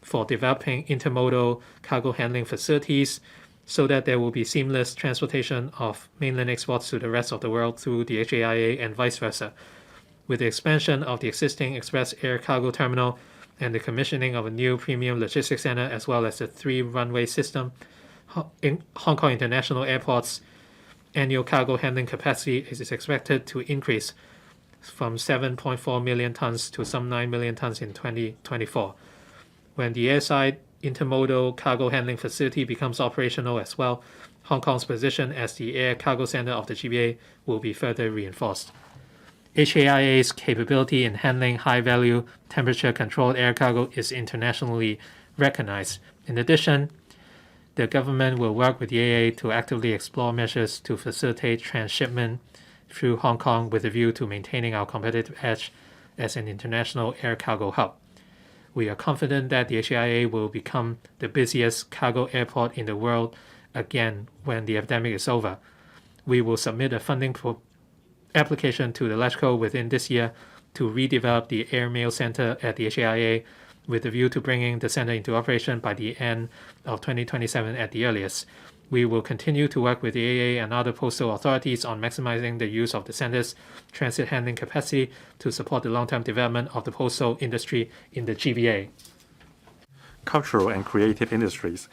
for developing intermodal cargo handling facilities so that there will be seamless transportation of mainland exports to the rest of the world through the HAIA and vice versa. With the expansion of the existing express air cargo terminal and the commissioning of a new premium logistics center as well as the 3-runway system, Hong Kong International Airport's annual cargo handling capacity is expected to increase from 7.4 million tons to some 9 million tons in 2024. When the airside intermodal cargo handling facility becomes operational as well, Hong Kong's position as the air cargo center of the GBA will be further reinforced. HAIA's capability in handling high-value, temperature-controlled air cargo is internationally recognized. In addition, the government will work with the AA to actively explore measures to facilitate transshipment through Hong Kong with a view to maintaining our competitive edge as an international air cargo hub. We are confident that the HAIA will become the busiest cargo airport in the world again when the epidemic is over. We will submit a funding application to the LegCo within this year to redevelop the airmail center at the HAIA with a view to bringing the center into operation by the end of 2027 at the earliest. We will continue to work with the AA and other postal authorities on maximizing the use of the center's transit handling capacity to support the long-term development of the postal industry in the GBA. Cultural and creative industries.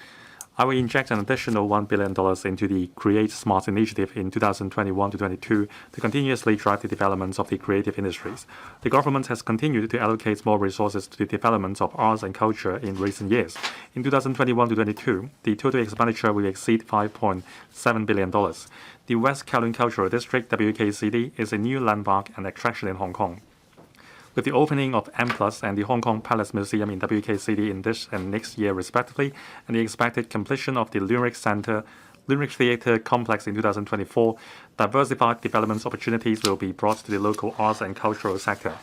I will inject an additional $1 billion into the Create Smart initiative in 2021-22 to continuously drive the development of the creative industries. The government has continued to allocate more resources to the development of arts and culture in recent years. In 2021-22, the total expenditure will exceed $5.7 billion. The West Kowloon Cultural District, WKCD, is a new landmark and attraction in Hong Kong. With the opening of M+ and the Hong Kong Palace Museum in WK City in this and next year respectively, and the expected completion of the Lyric Theatre complex in 2024, diversified development opportunities will be brought to the local arts and cultural sector.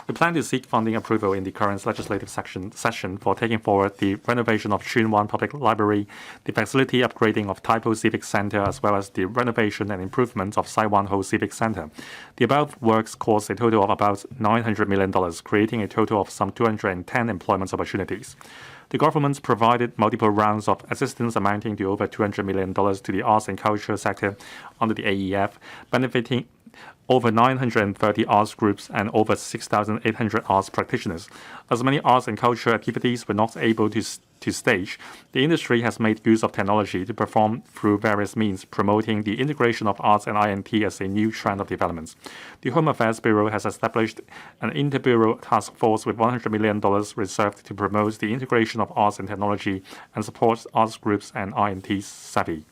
We plan to seek funding approval in the current legislative session for taking forward the renovation of Tsuen Wan Public Library, the facility upgrading of Tai Po Civic Center, as well as the renovation and improvement of Sai Wan Ho Civic Center. The above works cost a total of about $900 million, creating a total of some 210 employment opportunities. The government provided multiple rounds of assistance amounting to over $200 million to the arts and culture sector under the AEF, benefiting over 930 arts groups and over 6,800 arts practitioners. As many arts and culture activities were not able to stage, the industry has made use of technology to perform through various means, promoting the integration of arts and INT as a new trend of developments. The Home Affairs Bureau has established an inter-bureau task force with $100 million reserved to promote the integration of arts and technology and support arts groups and INT savvy.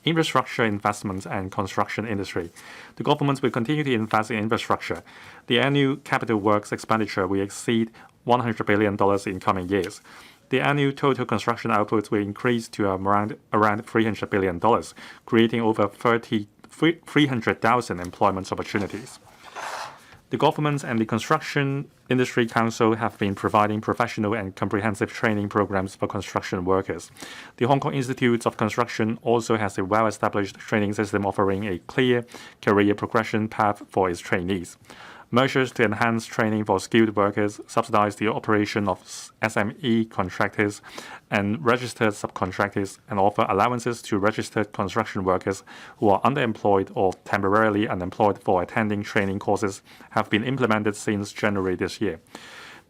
Infrastructure investment and construction industry. The government will continue to invest in infrastructure. The annual capital works expenditure will exceed $100 billion in coming years. The annual total construction output will increase to around $300 billion, creating over 300,000 employment opportunities. The government and the Construction Industry Council have been providing professional and comprehensive training programs for construction workers. The Hong Kong Institute of Construction also has a well-established training system offering a clear career progression path for its trainees. Measures to enhance training for skilled workers, subsidize the operation of SME contractors and registered subcontractors, and offer allowances to registered construction workers who are underemployed or temporarily unemployed for attending training courses have been implemented since January this year.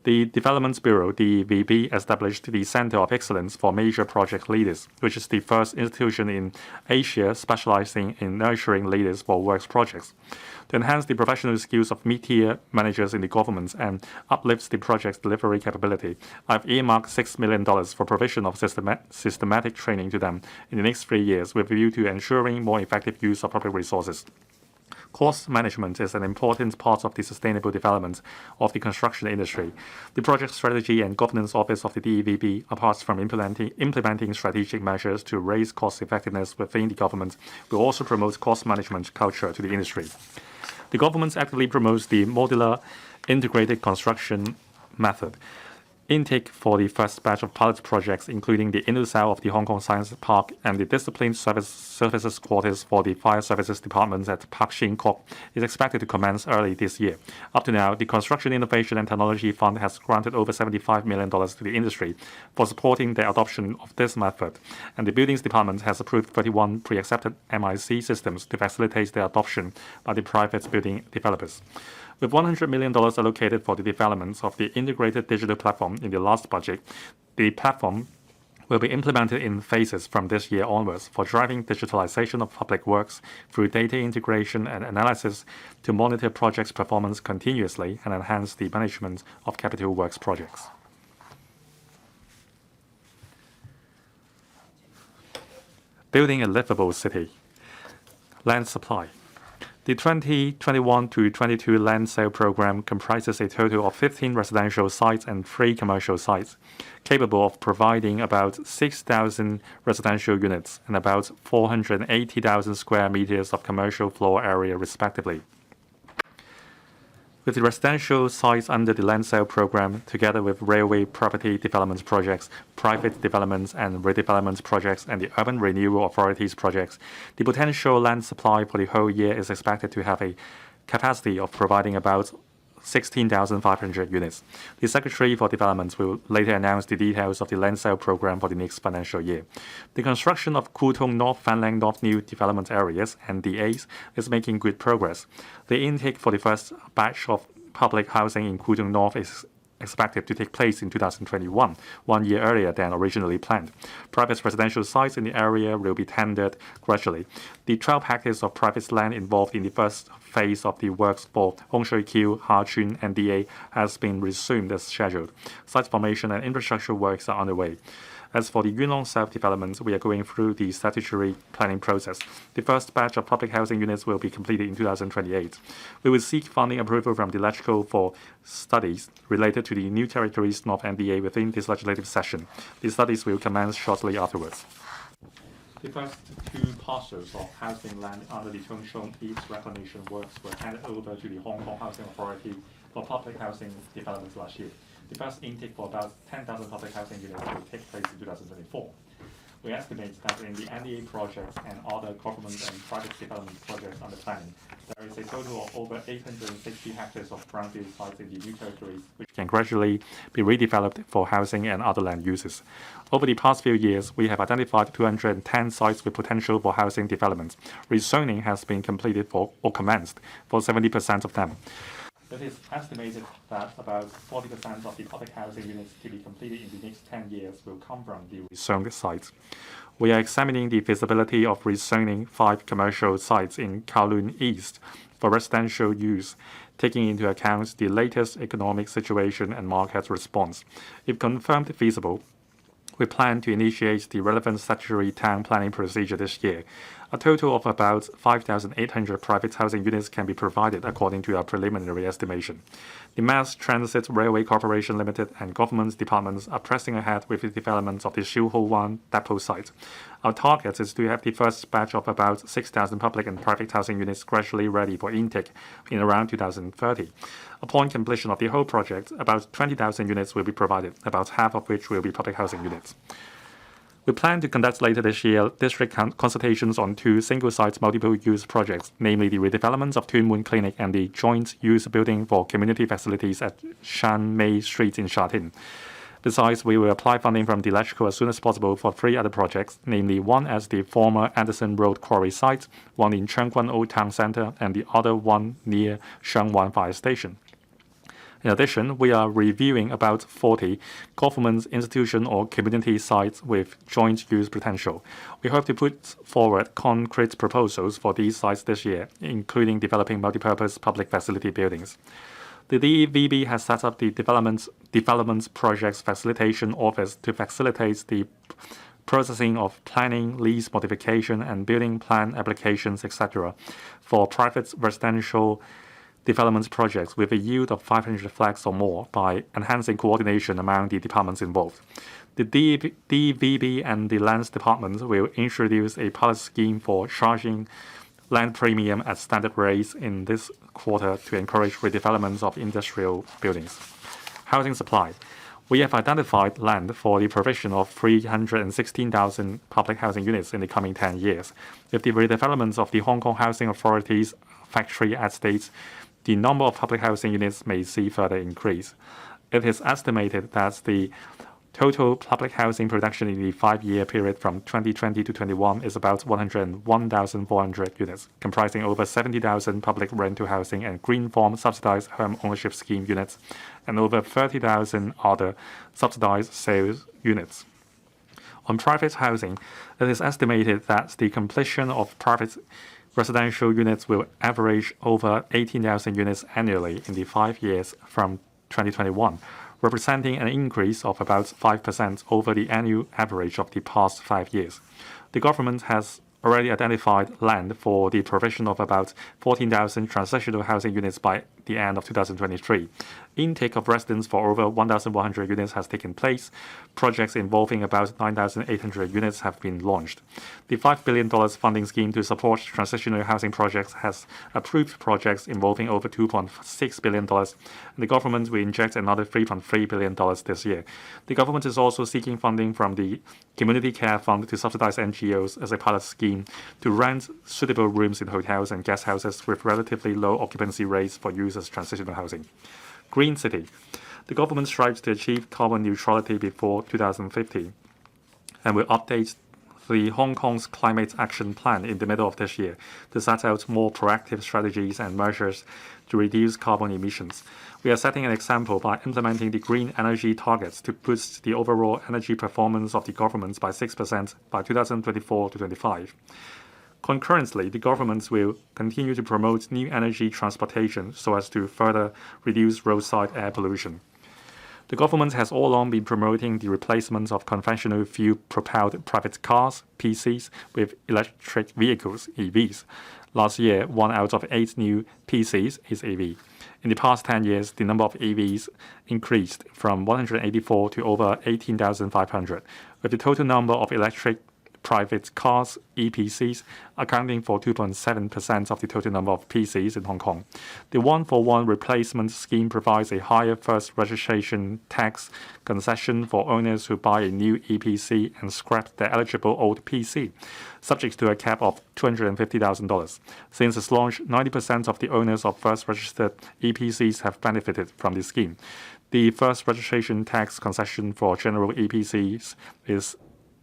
The Development Bureau, DEVB, established the Center of Excellence for Major Project Leaders, which is the first institution in Asia specializing in nurturing leaders for works projects. To enhance the professional skills of mid-tier managers in the government and uplifts the project's delivery capability, I've earmarked $6 million for provision of systematic training to them in the next 3 years with a view to ensuring more effective use of public resources. Cost management is an important part of the sustainable development of the construction industry. The Project Strategy and Governance Office of the DEVB, apart from implementing strategic measures to raise cost effectiveness within the government, will also promote cost management culture to the industry. The government actively promotes the modular integrated construction method. Intake for the first batch of pilot projects, including the inner cell of the Hong Kong Science Park and the disciplined services quarters for the Fire Services Department at Pak Shin Kok, is expected to commence early this year. Up to now, the Construction Innovation and Technology Fund has granted over $75 million to the industry for supporting the adoption of this method, and the Buildings Department has approved 31 pre-accepted MIC systems to facilitate their adoption by the private building developers. With $100 million allocated for the development of the integrated digital platform in the last budget, the platform will be implemented in phases from this year onwards for driving digitalization of public works through data integration and analysis to monitor projects' performance continuously and enhance the management of capital works projects. Building a livable city. Land supply. The 2021-22 land sale program comprises a total of 15 residential sites and 3 commercial sites, capable of providing about 6,000 residential units and about 480,000 square meters of commercial floor area, respectively. With the residential sites under the land sale program, together with railway property development projects, private developments and redevelopment projects, and the urban renewal authorities projects, the potential land supply for the whole year is expected to have a capacity of providing about 16,500 units. The Secretary for Development will later announce the details of the land sale program for the next financial year. The construction of Kwu Tung North Fanling North New Development Areas, NDAs, is making good progress. The intake for the first batch of public housing in Kwu Tung North is expected to take place in 2021, 1 year earlier than originally planned. Private residential sites in the area will be tendered gradually. The 12 hectares of private land involved in the first phase of the works for Hong Shui Kiu, Ha Chun NDA has been resumed as scheduled. Site formation and infrastructure works are underway. As for the Yunlong South development, we are going through the statutory planning process. The first batch of public housing units will be completed in 2028. We will seek funding approval from the LegCo for studies related to the New Territories North NDA within this legislative session. The studies will commence shortly afterwards. The first two parcels of housing land under the Tung Shung East reclamation works were handed over to the Hong Kong Housing Authority for public housing developments last year. The first intake for about 10,000 public housing units will take place in 2024. We estimate that in the NDA projects and other government and private development projects under planning, there is a total of over 860 hectares of brownfield sites in the new territories, which can gradually be redeveloped for housing and other land uses. Over the past few years, we have identified 210 sites with potential for housing development. Rezoning has been completed or commenced for 70% of them. It is estimated that about 40% of the public housing units to be completed in the next 10 years will come from the rezoned sites. We are examining the feasibility of rezoning 5 commercial sites in Kowloon East for residential use, taking into account the latest economic situation and market response. If confirmed feasible, we plan to initiate the relevant statutory town planning procedure this year. A total of about 5,800 private housing units can be provided according to our preliminary estimation. The Mass Transit Railway Corporation Limited and government departments are pressing ahead with the development of the Siu Ho Wan depot site. Our target is to have the first batch of about 6,000 public and private housing units gradually ready for intake in around 2030. Upon completion of the whole project, about 20,000 units will be provided, about half of which will be public housing units. We plan to conduct later this year district consultations on 2 single-site multiple-use projects, namely the redevelopment of Tuen Mun Clinic and the joint-use building for community facilities at Shan Mei Street in Sha Tin. Besides, we will apply funding from the LegCo as soon as possible for 3 other projects, namely one at the former Anderson Road quarry site, one in Cheung Kwan Old Town Centre, and the other one near Sheung Wan Fire Station. In addition, we are reviewing about 40 government, institution, or community sites with joint use potential. We hope to put forward concrete proposals for these sites this year, including developing multipurpose public facility buildings. The DVB has set up the Development Projects Facilitation Office to facilitate the processing of planning, lease modification, and building plan applications, etc., for private residential development projects with a yield of 500 flats or more by enhancing coordination among the departments involved. The DVB and the Lands Department will introduce a pilot scheme for charging land premium at standard rates in this quarter to encourage redevelopment of industrial buildings. Housing supply. We have identified land for the provision of 316,000 public housing units in the coming 10 years. With the redevelopment of the Hong Kong Housing Authority's factory estates, the number of public housing units may see further increase. It is estimated that the total public housing production in the 5-year period from 2020 to 21 is about 101,400 units, comprising over 70,000 public rental housing and green form subsidized home ownership scheme units, and over 30,000 other subsidized sales units. On private housing, it is estimated that the completion of private residential units will average over 18,000 units annually in the 5 years from 2021, representing an increase of about 5% over the annual average of the past 5 years. The government has already identified land for the provision of about 14,000 transitional housing units by the end of 2023. Intake of residents for over 1,100 units has taken place. Projects involving about 9,800 units have been launched. The $5 billion funding scheme to support transitional housing projects has approved projects involving over $2.6 billion, and the government will inject another $3.3 billion this year. The government is also seeking funding from the Community Care Fund to subsidize NGOs as a pilot scheme to rent suitable rooms in hotels and guest houses with relatively low occupancy rates for use as transitional housing. Green City. The government strives to achieve carbon neutrality before 2050 and will update the Hong Kong's Climate Action Plan in the middle of this year to set out more proactive strategies and measures to reduce carbon emissions. We are setting an example by implementing the green energy targets to boost the overall energy performance of the government by 6% by 2024 to 25. Concurrently, the government will continue to promote new energy transportation so as to further reduce roadside air pollution. The government has all along been promoting the replacement of conventional fuel-propelled private cars, PCs, with electric vehicles, EVs. Last year, 1 out of 8 new PCs is EV. In the past 10 years, the number of EVs increased from 184 to over 18,500, with the total number of electric private cars, EPCs, accounting for 2.7% of the total number of PCs in Hong Kong. The one-for-one replacement scheme provides a higher first registration tax concession for owners who buy a new EPC and scrap their eligible old PC, subject to a cap of $250,000. Since its launch, 90% of the owners of first registered EPCs have benefited from the scheme. The first registration tax concession for general EPCs is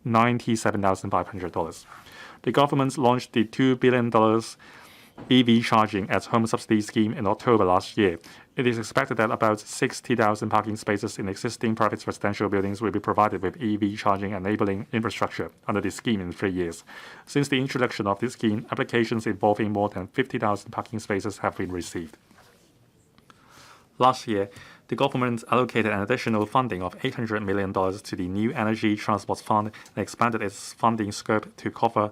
$97,500. The government launched the $2 billion EV charging at home subsidy scheme in October last year. It is expected that about 60,000 parking spaces in existing private residential buildings will be provided with EV charging enabling infrastructure under the scheme in 3 years. Since the introduction of this scheme, applications involving more than 50,000 parking spaces have been received. Last year, the government allocated an additional funding of $800 million to the New Energy Transport Fund and expanded its funding scope to cover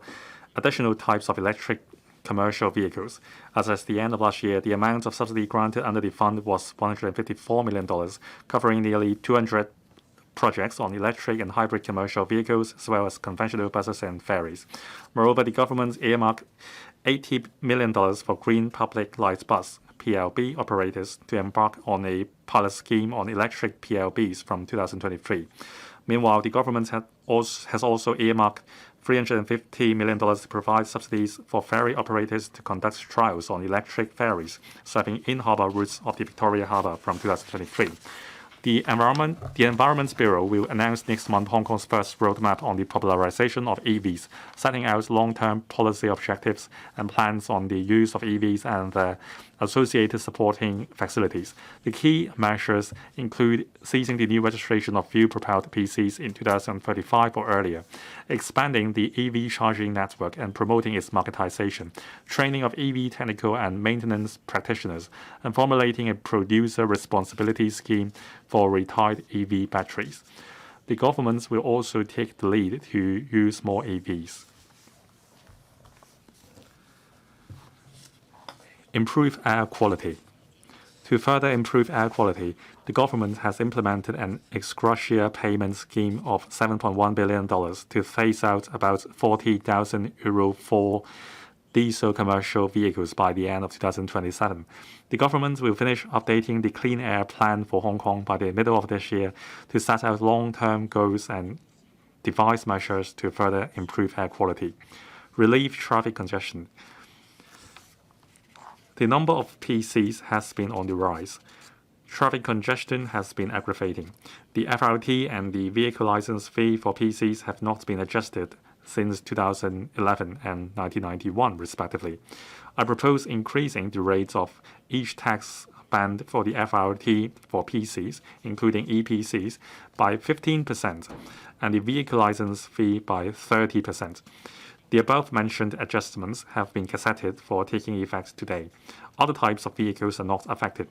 additional types of electric commercial vehicles. As at the end of last year, the amount of subsidy granted under the fund was $154 million, covering nearly 200 projects on electric and hybrid commercial vehicles, as well as conventional buses and ferries. Moreover, the government earmarked $80 million for green public light bus PLB operators to embark on a pilot scheme on electric PLBs from 2023. Meanwhile, the government has also earmarked $350 million to provide subsidies for ferry operators to conduct trials on electric ferries serving in-harbour routes of the Victoria Harbour from 2023. The Environment Bureau will announce next month Hong Kong's first roadmap on the popularization of EVs, setting out long-term policy objectives and plans on the use of EVs and the associated supporting facilities. The key measures include ceasing the new registration of fuel-propelled PCs in 2035 or earlier, expanding the EV charging network and promoting its marketization, training of EV technical and maintenance practitioners, and formulating a producer responsibility scheme for retired EV batteries. The government will also take the lead to use more EVs. Improve air quality. To further improve air quality, the government has implemented an ex gratia payment scheme of $7.1 billion to phase out about 40,000 Euro 4 diesel commercial vehicles by the end of 2027. The government will finish updating the Clean Air Plan for Hong Kong by the middle of this year to set out long-term goals and devise measures to further improve air quality. Relieve traffic congestion. The number of PCs has been on the rise. Traffic congestion has been aggravating. The FRT and the vehicle license fee for PCs have not been adjusted since 2011 and 1991, respectively. I propose increasing the rates of each tax band for the FRT for PCs, including EPCs, by 15% and the vehicle license fee by 30%. The above-mentioned adjustments have been gazetted for taking effect today. Other types of vehicles are not affected.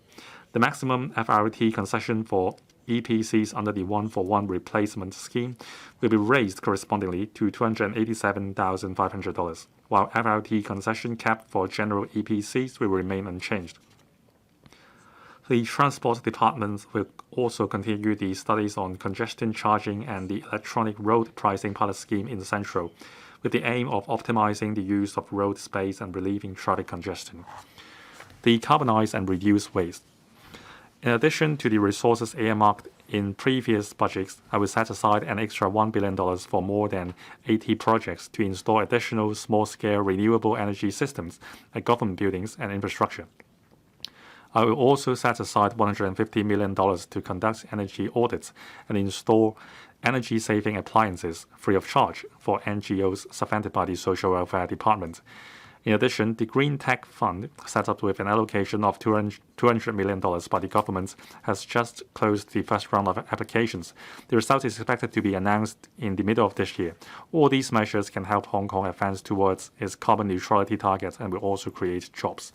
The maximum FRT concession for EPCs under the one-for-one replacement scheme will be raised correspondingly to $287,500, while FRT concession cap for general EPCs will remain unchanged. The Transport Department will also continue the studies on congestion charging and the electronic road pricing pilot scheme in Central, with the aim of optimizing the use of road space and relieving traffic congestion. Decarbonize and reduce waste. In addition to the resources earmarked in previous budgets, I will set aside an extra $1 billion for more than 80 projects to install additional small-scale renewable energy systems at government buildings and infrastructure. I will also set aside $150 million to conduct energy audits and install energy-saving appliances free of charge for NGOs subvented by the Social Welfare Department. In addition, the Green Tech Fund, set up with an allocation of $200 million by the government, has just closed the first round of applications. The result is expected to be announced in the middle of this year. All these measures can help Hong Kong advance towards its carbon neutrality target and will also create jobs.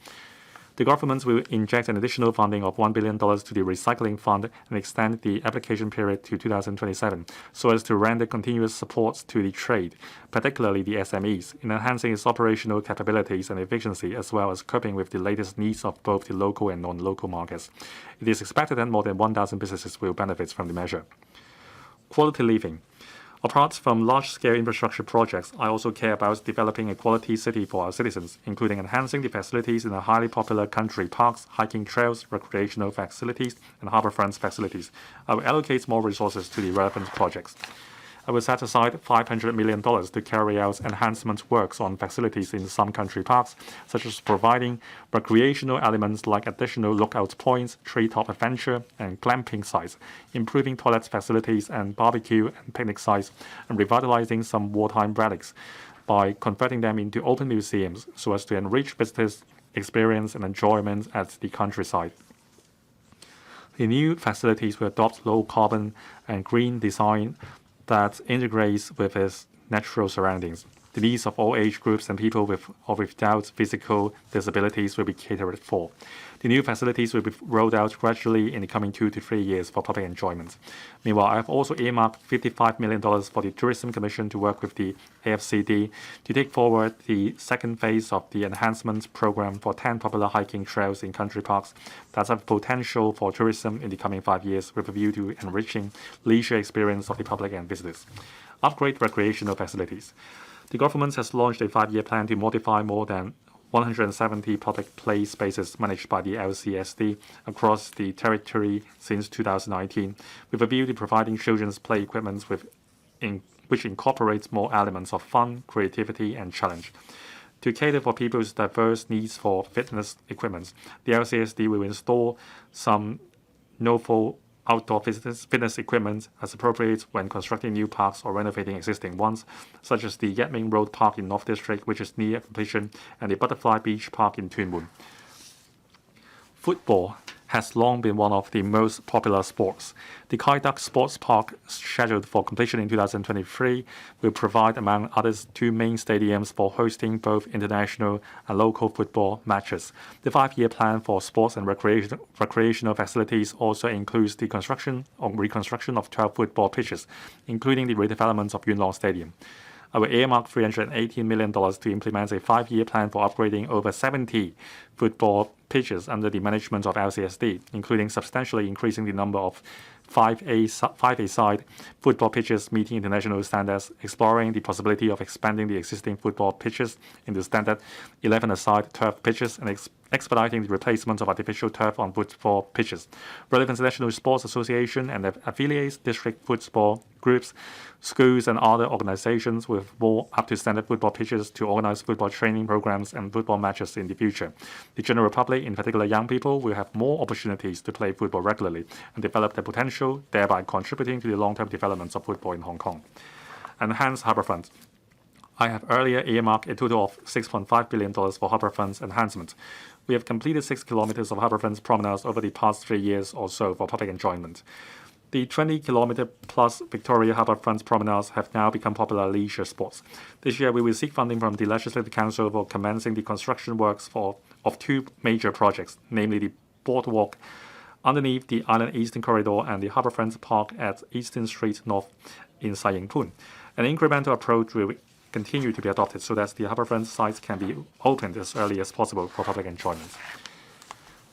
The government will inject an additional funding of $1 billion to the recycling fund and extend the application period to 2027 so as to render continuous support to the trade, particularly the SMEs, in enhancing its operational capabilities and efficiency as well as coping with the latest needs of both the local and non-local markets. It is expected that more than 1,000 businesses will benefit from the measure. Quality living. Apart from large-scale infrastructure projects, I also care about developing a quality city for our citizens, including enhancing the facilities in the highly popular country parks, hiking trails, recreational facilities, and harborfront facilities. I will allocate more resources to the relevant projects. I will set aside $500 million to carry out enhancement works on facilities in some country parks, such as providing recreational elements like additional lookout points, treetop adventure, and glamping sites, improving toilet facilities and barbecue and picnic sites, and revitalizing some wartime relics by converting them into open museums so as to enrich visitors' experience and enjoyment at the countryside. The new facilities will adopt low-carbon and green design that integrates with its natural surroundings. The needs of all age groups and people with or without physical disabilities will be catered for. The new facilities will be rolled out gradually in the coming 2 to 3 years for public enjoyment. Meanwhile, I have also earmarked $55 million for the Tourism Commission to work with the AFCD to take forward the second phase of the enhancement program for 10 popular hiking trails in country parks that have potential for tourism in the coming 5 years with a view to enriching leisure experience of the public and visitors. Upgrade recreational facilities. The government has launched a 5-year plan to modify more than 170 public play spaces managed by the LCSD across the territory since 2019, with a view to providing children's play equipment which incorporates more elements of fun, creativity, and challenge. To cater for people's diverse needs for fitness equipment, the LCSD will install some novel outdoor fitness equipment as appropriate when constructing new parks or renovating existing ones, such as the Yatming Road Park in North District, which is near completion, and the Butterfly Beach Park in Tuen Mun. Football has long been one of the most popular sports. The Kai Tak Sports Park, scheduled for completion in 2023, will provide, among others, 2 main stadiums for hosting both international and local football matches. The 5-year plan for sports and recreational facilities also includes the construction or reconstruction of 12 football pitches, including the redevelopment of Yuen Long Stadium. I will earmark $318 million to implement a 5-year plan for upgrading over 70 football pitches under the management of LCSD, including substantially increasing the number of 5A-side football pitches meeting international standards, exploring the possibility of expanding the existing football pitches into standard 11-a-side turf pitches, and expediting the replacement of artificial turf on football pitches. Relevant national sports association and affiliates, district football groups, schools, and other organizations with more up-to-standard football pitches to organize football training programs and football matches in the future. The general public, in particular young people, will have more opportunities to play football regularly and develop their potential, thereby contributing to the long-term development of football in Hong Kong. Enhance harborfront. I have earlier earmarked a total of $6.5 billion for harborfront enhancement. We have completed 6 kilometers of harborfront promenades over the past 3 years or so for public enjoyment. The 20-kilometer-plus Victoria Harbourfront promenades have now become popular leisure spots. This year, we will seek funding from the Legislative Council for commencing the construction works of 2 major projects, namely the boardwalk underneath the Island Eastern Corridor and the Harbourfront Park at Eastern Street North in Sai Ying Pun. An incremental approach will continue to be adopted so that the harbourfront sites can be opened as early as possible for public enjoyment.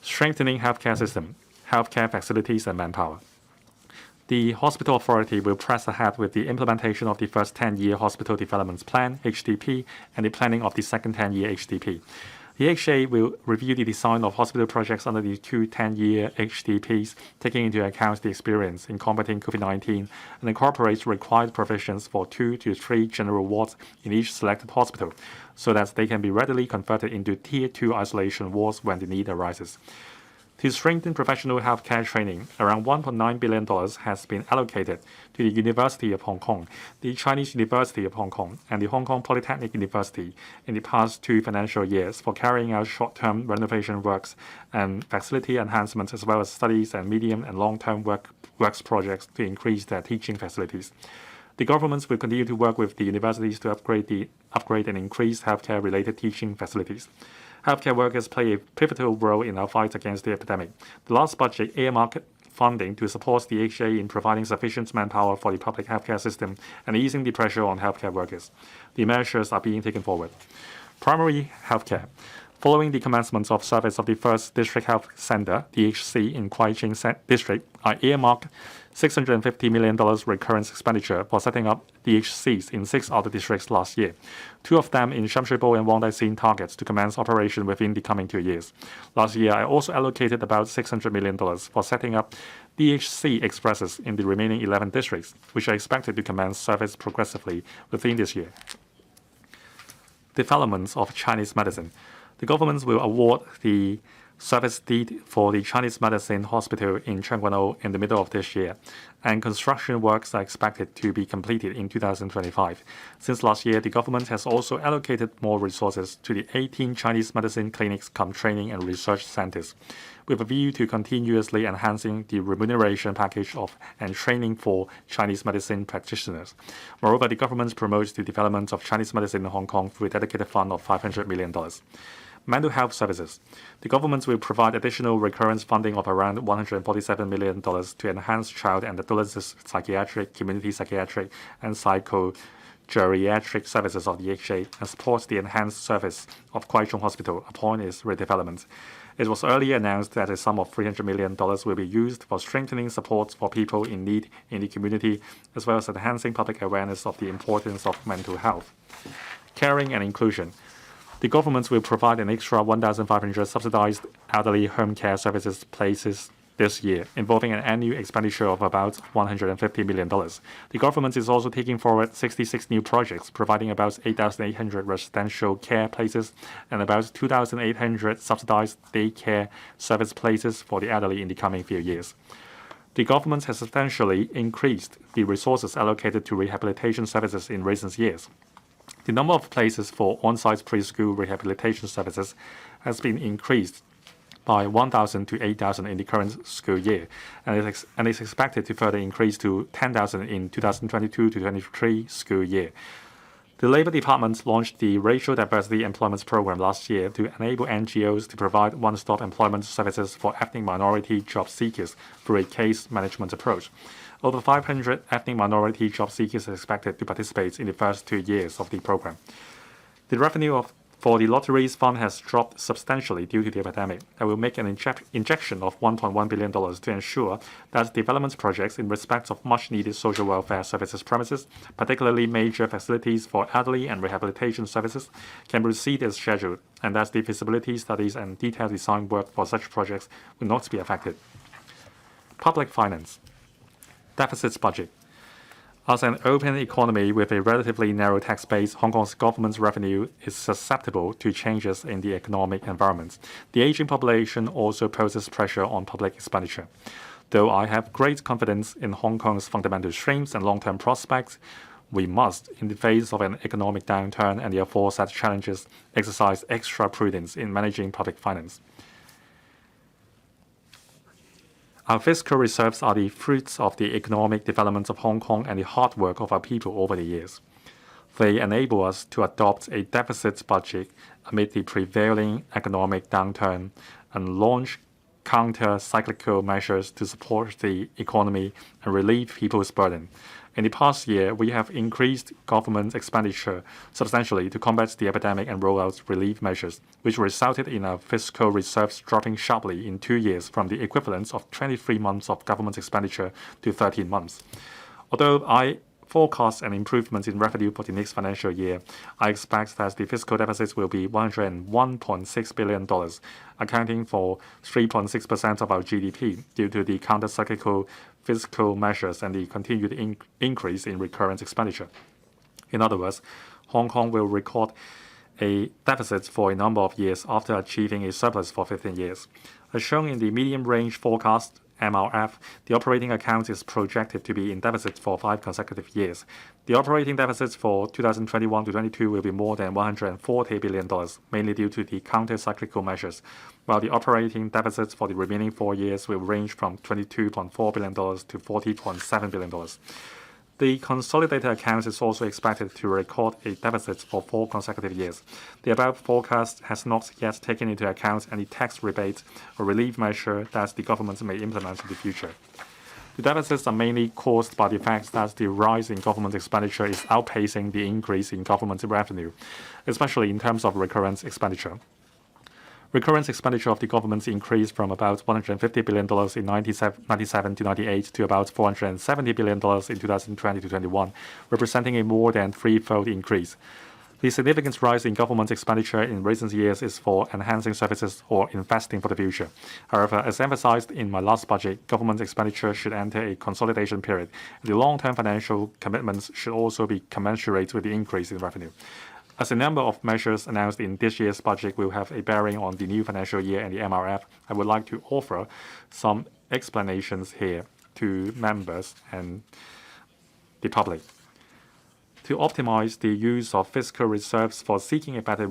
Strengthening healthcare system, healthcare facilities, and manpower. The Hospital Authority will press ahead with the implementation of the first 10-year Hospital Development Plan, HDP, and the planning of the second 10-year HDP. The HA will review the design of hospital projects under the 2 10-year HDPs, taking into account the experience in combating COVID-19 and incorporates required provisions for 2 to 3 general wards in each selected hospital, so that they can be readily converted into Tier 2 isolation wards when the need arises. To strengthen professional healthcare training, around $1.9 billion has been allocated to the University of Hong Kong, the Chinese University of Hong Kong, and the Hong Kong Polytechnic University in the past 2 financial years for carrying out short-term renovation works and facility enhancements, as well as studies and medium and long-term works projects to increase their teaching facilities. The governments will continue to work with the universities to upgrade and increase healthcare-related teaching facilities. Healthcare workers play a pivotal role in our fight against the epidemic. The last budget earmarked funding to support the HA in providing sufficient manpower for the public healthcare system and easing the pressure on healthcare workers. The measures are being taken forward. Primary healthcare. Following the commencement of service of the First District Health Center, DHC, in Kwai Ching District, I earmarked $650 million recurrent expenditure for setting up DHCs in 6 other districts last year. 2 of them in Shamshui-Po and Wong Tai Sin targets to commence operation within the coming 2 years. Last year, I also allocated about $600 million for setting up DHC expresses in the remaining 11 districts, which are expected to commence service progressively within this year. Development of Chinese medicine. The government will award the service deed for the Chinese Medicine Hospital in Chengguano in the middle of this year, and construction works are expected to be completed in 2025. Since last year, the government has also allocated more resources to the 18 Chinese medicine clinics cum training and research centers, with a view to continuously enhancing the remuneration package of and training for Chinese medicine practitioners. Moreover, the government promotes the development of Chinese medicine in Hong Kong through a dedicated fund of $500 million. Mental health services. The government will provide additional recurrent funding of around $147 million to enhance child and adolescent psychiatric, community psychiatric, and psychogeriatric services of the HA and support the enhanced service of Kwai Chung Hospital upon its redevelopment. It was earlier announced that a sum of $300 million will be used for strengthening support for people in need in the community, as well as enhancing public awareness of the importance of mental health. Caring and inclusion. The government will provide an extra 1,500 subsidized elderly home care services places this year, involving an annual expenditure of about $150 million. The government is also taking forward 66 new projects, providing about 8,800 residential care places and about 2,800 subsidized daycare service places for the elderly in the coming few years. The government has substantially increased the resources allocated to rehabilitation services in recent years. The number of places for on-site preschool rehabilitation services has been increased by 1,000 to 8,000 in the current school year, and is expected to further increase to 10,000 in 2022-23 school year. The Labor Department launched the Racial Diversity Employment Program last year to enable NGOs to provide one-stop employment services for ethnic minority job seekers through a case management approach. Over 500 ethnic minority job seekers are expected to participate in the first 2 years of the program. The revenue for the lotteries fund has dropped substantially due to the epidemic. I will make an injection of $1.1 billion to ensure that development projects in respect of much-needed social welfare services premises, particularly major facilities for elderly and rehabilitation services, can proceed as scheduled, and that the feasibility studies and detailed design work for such projects will not be affected. Public finance. Deficits budget. As an open economy with a relatively narrow tax base, Hong Kong's government's revenue is susceptible to changes in the economic environment. The aging population also poses pressure on public expenditure. Though I have great confidence in Hong Kong's fundamental strengths and long-term prospects, we must, in the face of an economic downturn and the aforesaid challenges, exercise extra prudence in managing public finance. Our fiscal reserves are the fruits of the economic development of Hong Kong and the hard work of our people over the years. They enable us to adopt a deficit budget amid the prevailing economic downturn and launch counter-cyclical measures to support the economy and relieve people's burden. In the past year, we have increased government expenditure substantially to combat the epidemic and roll out relief measures, which resulted in our fiscal reserves dropping sharply in 2 years from the equivalent of 23 months of government expenditure to 13 months. Although I forecast an improvement in revenue for the next financial year, I expect that the fiscal deficit will be $101.6 billion, accounting for 3.6% of our GDP due to the counter-cyclical fiscal measures and the continued increase in recurrent expenditure. In other words, Hong Kong will record a deficit for a number of years after achieving a surplus for 15 years. As shown in the medium-range forecast, MRF, the operating account is projected to be in deficit for 5 consecutive years. The operating deficit for 2021-22 will be more than $140 billion, mainly due to the counter-cyclical measures, while the operating deficits for the remaining 4 years will range from $22.4 billion to $40.7 billion. The consolidated accounts is also expected to record a deficit for 4 consecutive years. The above forecast has not yet taken into account any tax rebate or relief measure that the government may implement in the future. The deficits are mainly caused by the fact that the rise in government expenditure is outpacing the increase in government revenue, especially in terms of recurrent expenditure. Recurrent expenditure of the government increased from about $150 billion in 1997 to 98 to about $470 billion in 2020 to 21, representing a more than threefold increase. The significant rise in government expenditure in recent years is for enhancing services or investing for the future. However, as emphasized in my last budget, government expenditure should enter a consolidation period. The long-term financial commitments should also be commensurate with the increase in revenue. As a number of measures announced in this year's budget will have a bearing on the new financial year and the MRF, I would like to offer some explanations here to members and the public. To optimize the use of fiscal reserves for seeking a better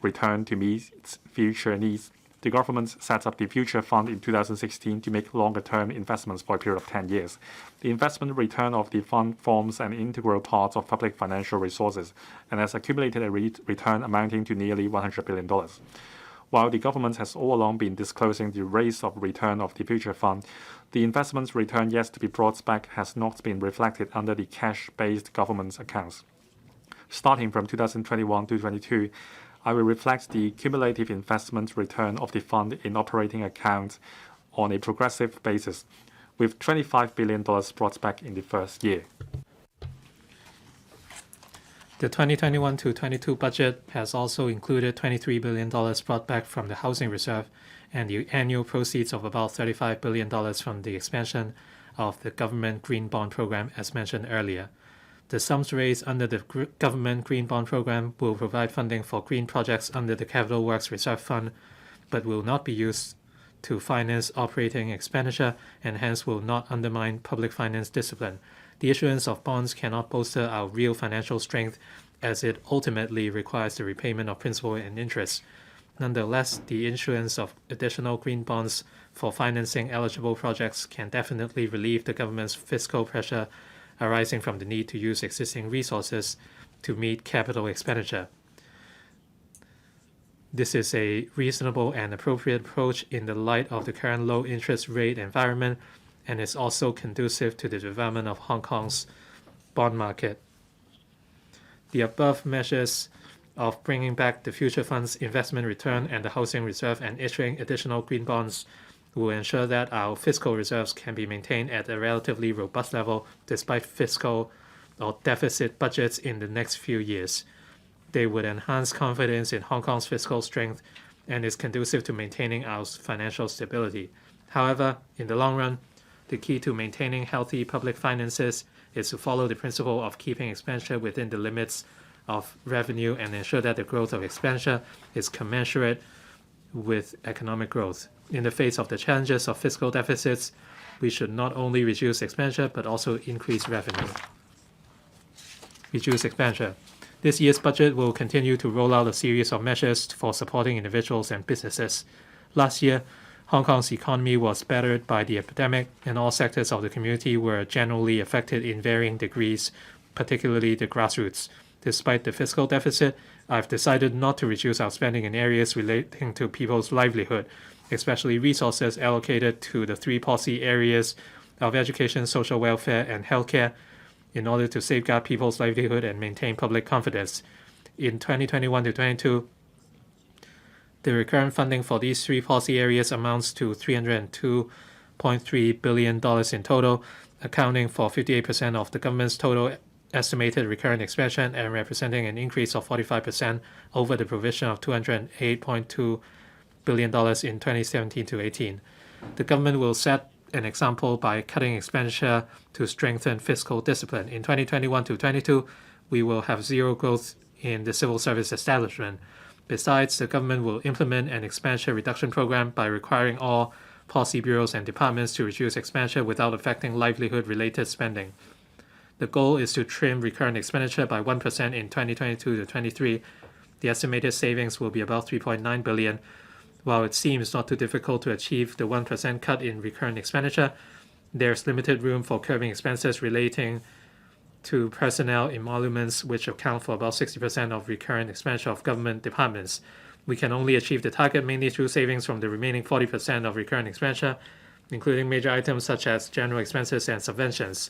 return to meet its future needs, the government set up the Future Fund in 2016 to make longer-term investments for a period of 10 years. The investment return of the fund forms an integral part of public financial resources and has accumulated a return amounting to nearly $100 billion. While the government has all along been disclosing the rates of return of the Future Fund, the investment return yet to be brought back has not been reflected under the cash-based government accounts. Starting from 2021 to 2022, I will reflect the cumulative investment return of the fund in operating accounts on a progressive basis, with $25 billion brought back in the first year. The 2021-22 budget has also included $23 billion brought back from the housing reserve and the annual proceeds of about $35 billion from the expansion of the government green bond program as mentioned earlier. The sums raised under the government green bond program will provide funding for green projects under the Capital Works Reserve Fund, but will not be used to finance operating expenditure and hence will not undermine public finance discipline. The issuance of bonds cannot bolster our real financial strength as it ultimately requires the repayment of principal and interest. Nonetheless, the issuance of additional green bonds for financing eligible projects can definitely relieve the government's fiscal pressure arising from the need to use existing resources to meet capital expenditure. This is a reasonable and appropriate approach in the light of the current low interest rate environment and is also conducive to the development of Hong Kong's bond market. The above measures of bringing back the Future Fund's investment return and the housing reserve and issuing additional green bonds will ensure that our fiscal reserves can be maintained at a relatively robust level despite fiscal or deficit budgets in the next few years. They would enhance confidence in Hong Kong's fiscal strength and is conducive to maintaining our financial stability. However, in the long run, the key to maintaining healthy public finances is to follow the principle of keeping expenditure within the limits of revenue and ensure that the growth of expenditure is commensurate with economic growth. In the face of the challenges of fiscal deficits, we should not only reduce expenditure but also increase revenue. Reduce expenditure. This year's budget will continue to roll out a series of measures for supporting individuals and businesses. Last year, Hong Kong's economy was battered by the epidemic, and all sectors of the community were generally affected in varying degrees, particularly the grassroots. Despite the fiscal deficit, I've decided not to reduce our spending in areas relating to people's livelihood, especially resources allocated to the three policy areas of education, social welfare, and healthcare, in order to safeguard people's livelihood and maintain public confidence. In 2021 to 22, the recurrent funding for these three policy areas amounts to $302.3 billion in total, accounting for 58% of the government's total estimated recurrent expansion and representing an increase of 45% over the provision of $208.2 billion in 2017 to 18. The government will set an example by cutting expenditure to strengthen fiscal discipline. In 2021 to 22, we will have zero growth in the civil service establishment. Besides, the government will implement an expenditure reduction program by requiring all policy bureaus and departments to reduce expenditure without affecting livelihood-related spending. The goal is to trim recurrent expenditure by 1% in 2022 to 23. The estimated savings will be about $3.9 billion. While it seems not too difficult to achieve the 1% cut in recurrent expenditure, there's limited room for curbing expenses relating to personnel emoluments, which account for about 60% of recurrent expenditure of government departments. We can only achieve the target mainly through savings from the remaining 40% of recurrent expenditure, including major items such as general expenses and subventions.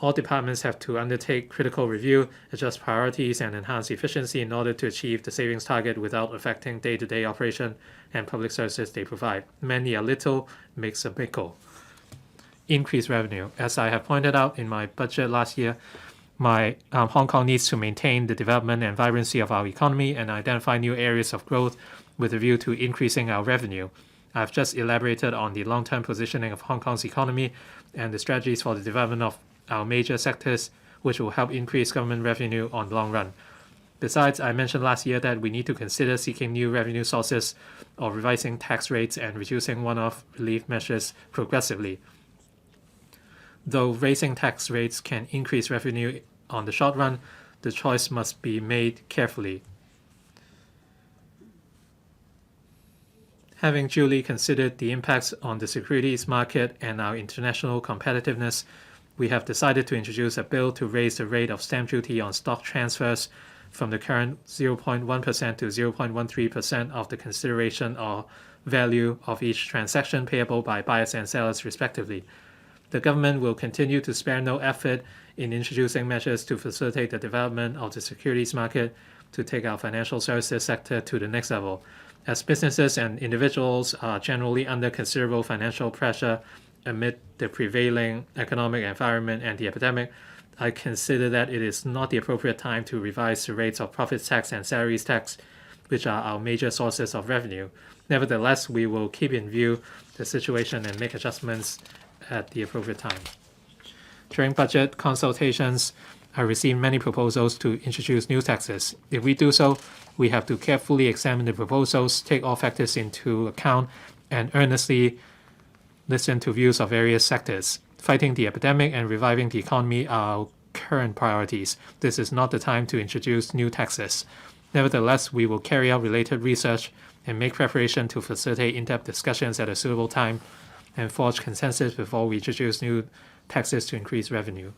All departments have to undertake critical review, adjust priorities, and enhance efficiency in order to achieve the savings target without affecting day-to-day operation and public services they provide. Many a little makes a mickle. Increase revenue. As I have pointed out in my budget last year, Hong Kong needs to maintain the development and vibrancy of our economy and identify new areas of growth with a view to increasing our revenue. I've just elaborated on the long-term positioning of Hong Kong's economy and the strategies for the development of our major sectors, which will help increase government revenue on the long run. Besides, I mentioned last year that we need to consider seeking new revenue sources or revising tax rates and reducing one-off relief measures progressively. Though raising tax rates can increase revenue on the short run, the choice must be made carefully. Having duly considered the impacts on the securities market and our international competitiveness, we have decided to introduce a bill to raise the rate of stamp duty on stock transfers from the current 0.1% to 0.13% of the consideration or value of each transaction payable by buyers and sellers respectively. The government will continue to spare no effort in introducing measures to facilitate the development of the securities market to take our financial services sector to the next level. As businesses and individuals are generally under considerable financial pressure amid the prevailing economic environment and the epidemic, I consider that it is not the appropriate time to revise the rates of profits tax and salaries tax, which are our major sources of revenue. Nevertheless, we will keep in view the situation and make adjustments at the appropriate time. During budget consultations, I received many proposals to introduce new taxes. If we do so, we have to carefully examine the proposals, take all factors into account, and earnestly listen to views of various sectors. Fighting the epidemic and reviving the economy are our current priorities. This is not the time to introduce new taxes. Nevertheless, we will carry out related research and make preparation to facilitate in-depth discussions at a suitable time and forge consensus before we introduce new taxes to increase revenue.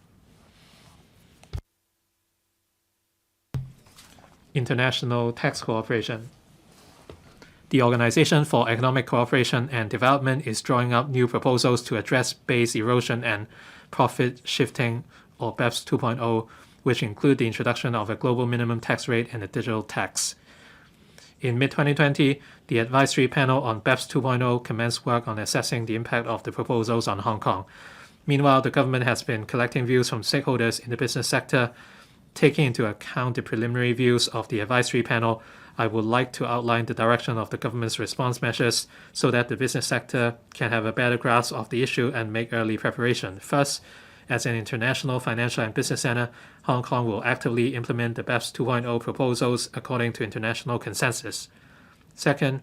International tax cooperation. The Organization for Economic Cooperation and Development is drawing up new proposals to address base erosion and profit shifting, or BEPS 2.0, which include the introduction of a global minimum tax rate and a digital tax. In mid-2020, the advisory panel on BEPS 2.0 commenced work on assessing the impact of the proposals on Hong Kong. Meanwhile, the government has been collecting views from stakeholders in the business sector. Taking into account the preliminary views of the advisory panel, I would like to outline the direction of the government's response measures so that the business sector can have a better grasp of the issue and make early preparation. First, as an international financial and business center, Hong Kong will actively implement the BEPS 2.0 proposals according to international consensus. Second,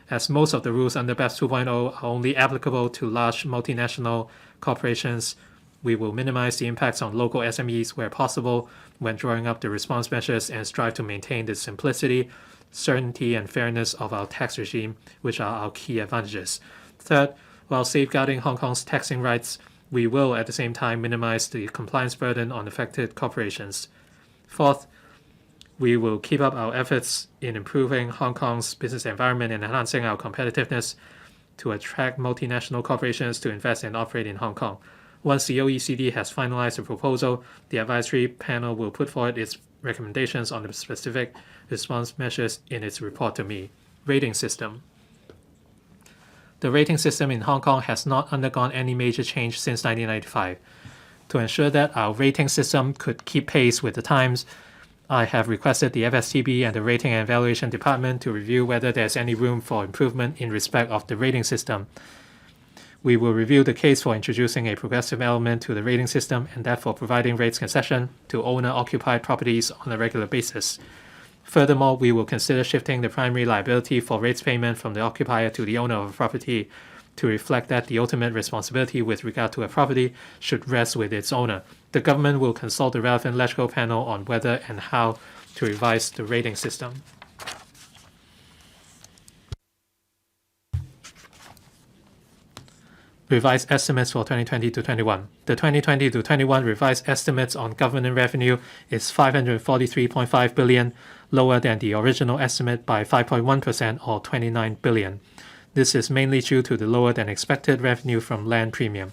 as most of the rules under BEPS 2.0 are only applicable to large multinational corporations, we will minimize the impacts on local SMEs where possible when drawing up the response measures and strive to maintain the simplicity, certainty, and fairness of our tax regime, which are our key advantages. Third, while safeguarding Hong Kong's taxing rights, we will at the same time minimize the compliance burden on affected corporations. Fourth, we will keep up our efforts in improving Hong Kong's business environment and enhancing our competitiveness to attract multinational corporations to invest and operate in Hong Kong. Once the OECD has finalized the proposal, the advisory panel will put forward its recommendations on the specific response measures in its report to me. Rating system. The rating system in Hong Kong has not undergone any major change since 1995. To ensure that our rating system could keep pace with the times, I have requested the FSTB and the Rating and Evaluation Department to review whether there is any room for improvement in respect of the rating system. We will review the case for introducing a progressive element to the rating system and that for providing rates concession to owner-occupied properties on a regular basis. Furthermore, we will consider shifting the primary liability for rates payment from the occupier to the owner of a property to reflect that the ultimate responsibility with regard to a property should rest with its owner. The government will consult the relevant legislative panel on whether and how to revise the rating system. revised estimates for 2020 to 21. The 2020 to 21 revised estimates on government revenue is 543.5 billion, lower than the original estimate by 5.1% or 29 billion. This is mainly due to the lower than expected revenue from land premium.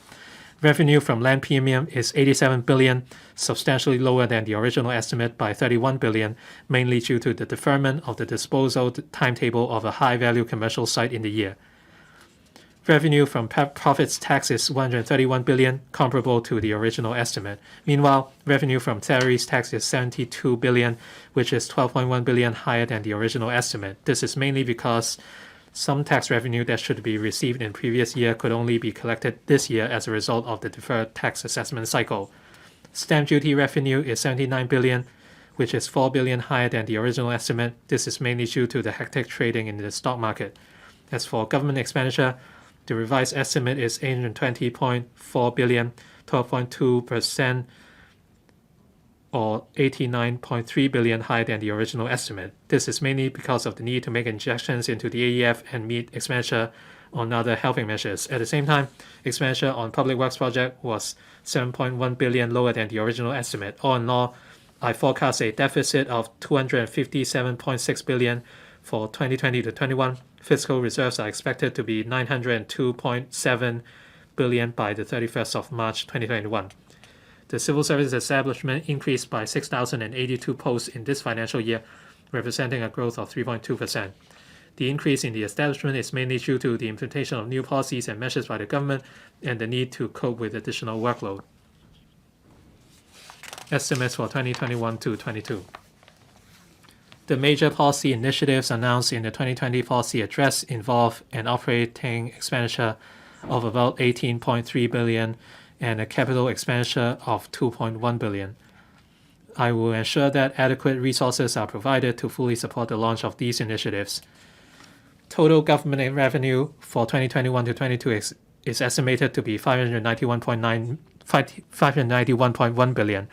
Revenue from land premium is 87 billion, substantially lower than the original estimate by 31 billion, mainly due to the deferment of the disposal timetable of a high-value commercial site in the year. Revenue from profits tax is 131 billion, comparable to the original estimate. Meanwhile, revenue from salaries tax is 72 billion, which is 12.1 billion higher than the original estimate. This is mainly because some tax revenue that should be received in previous year could only be collected this year as a result of the deferred tax assessment cycle. Stamp duty revenue is 79 billion, which is 4 billion higher than the original estimate. This is mainly due to the hectic trading in the stock market. As for government expenditure, the revised estimate is 820.4 billion, 12.2% or 89.3 billion higher than the original estimate. This is mainly because of the need to make injections into the AEF and meet expenditure on other helping measures. At the same time, expenditure on public works project was 7.1 billion lower than the original estimate. All in all, I forecast a deficit of 257.6 billion for 2020 to 21. Fiscal reserves are expected to be 902.7 billion by the 31st of March 2021. The civil service establishment increased by 6,082 posts in this financial year, representing a growth of 3.2%. The increase in the establishment is mainly due to the implementation of new policies and measures by the government and the need to cope with additional workload. Estimates for 2021 to 22. The major policy initiatives announced in the 2020 policy address involve an operating expenditure of about 18.3 billion and a capital expenditure of 2.1 billion. I will ensure that adequate resources are provided to fully support the launch of these initiatives. Total government revenue for 2021 to 22 is estimated to be 591.1 billion.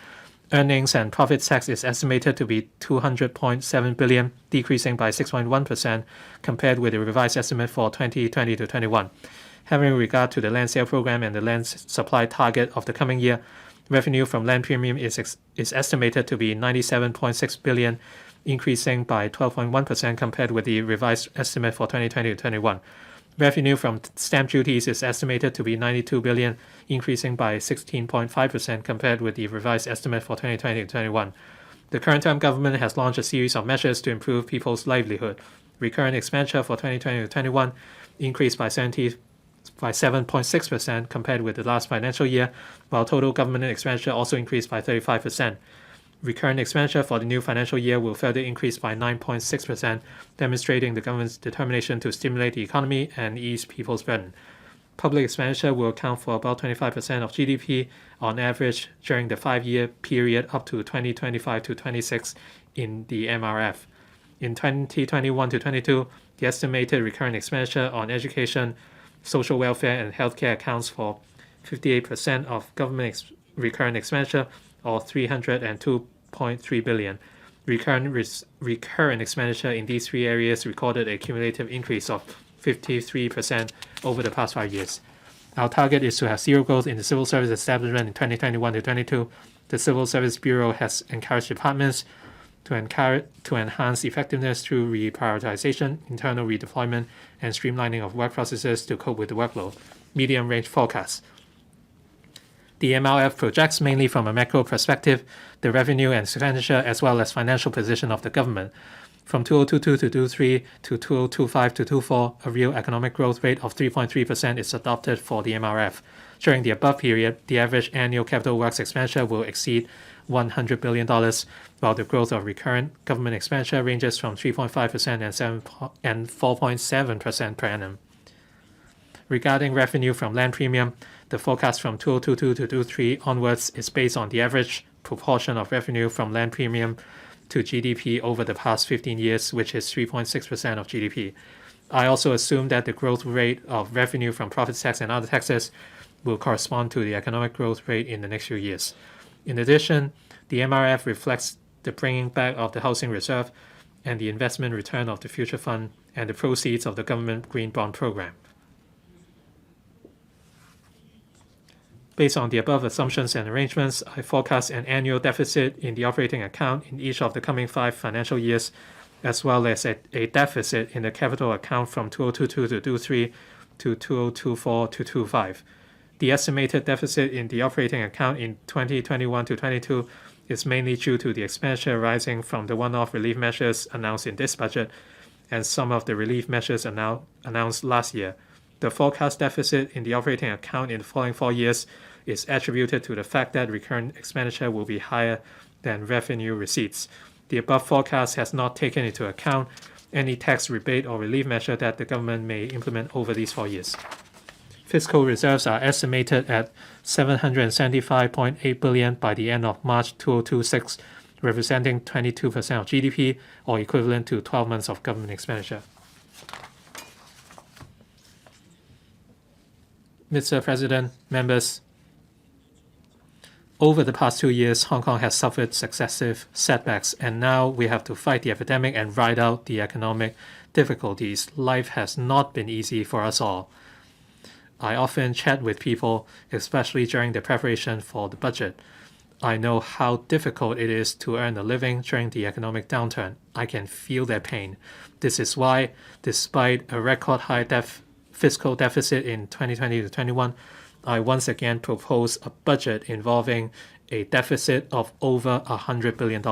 Earnings and profits tax is estimated to be 200.7 billion, decreasing by 6.1% compared with the revised estimate for 2020 to 21. Having regard to the land sale program and the land supply target of the coming year, revenue from land premium is estimated to be 97.6 billion, increasing by 12.1% compared with the revised estimate for 2020 to 21. Revenue from stamp duties is estimated to be 92 billion, increasing by 16.5% compared with the revised estimate for 2020 to 21. The current term government has launched a series of measures to improve people's livelihood. Recurrent expenditure for 2020 to 21 increased by 7.6% compared with the last financial year, while total government expenditure also increased by 35%. Recurrent expenditure for the new financial year will further increase by 9.6%, demonstrating the government's determination to stimulate the economy and ease people's burden. Public expenditure will account for about 25% of GDP on average during the 5-year period up to 2025 to 26 in the MRF. In 2021 to 22, the estimated recurrent expenditure on education, social welfare, and healthcare accounts for 58% of government recurrent expenditure, or 302.3 billion. Recurrent expenditure in these three areas recorded a cumulative increase of 53% over the past 5 years. Our target is to have zero growth in the civil service establishment in 2021 to 22. The Civil Service Bureau has encouraged departments to enhance effectiveness through reprioritization, internal redeployment, and streamlining of work processes to cope with the workload. Medium-range forecasts. The MRF projects, mainly from a macro perspective, the revenue and expenditure as well as financial position of the government. From 2022 to 2023 to 2025 to 2024, a real economic growth rate of 3.3% is adopted for the MRF. During the above period, the average annual capital works expenditure will exceed $100 billion, while the growth of recurrent government expenditure ranges from 3.5% and 4.7% per annum. Regarding revenue from land premium, the forecast from 2022 to 2023 onwards is based on the average proportion of revenue from land premium to GDP over the past 15 years, which is 3.6% of GDP. I also assume that the growth rate of revenue from profits tax and other taxes will correspond to the economic growth rate in the next few years. In addition, the MRF reflects the bringing back of the housing reserve and the investment return of the future fund and the proceeds of the government green bond program. Based on the above assumptions and arrangements, I forecast an annual deficit in the operating account in each of the coming 5 financial years, as well as a deficit in the capital account from 2022 to 2023 to 2024 to 2025. The estimated deficit in the operating account in 2021 to 22 is mainly due to the expenditure arising from the one-off relief measures announced in this budget and some of the relief measures announced last year. The forecast deficit in the operating account in the following 4 years is attributed to the fact that recurrent expenditure will be higher than revenue receipts. The above forecast has not taken into account any tax rebate or relief measure that the government may implement over these 4 years. Fiscal reserves are estimated at 775.8 billion by the end of March 2026, representing 22% of GDP or equivalent to 12 months of government expenditure. Mr. President, members, over the past 2 years, Hong Kong has suffered successive setbacks, and now we have to fight the epidemic and ride out the economic difficulties. Life has not been easy for us all. I often chat with people, especially during the preparation for the budget. I know how difficult it is to earn a living during the economic downturn. I can feel their pain. This is why, despite a record high fiscal deficit in 2020 to 21, I once again propose a budget involving a deficit of over $100 billion.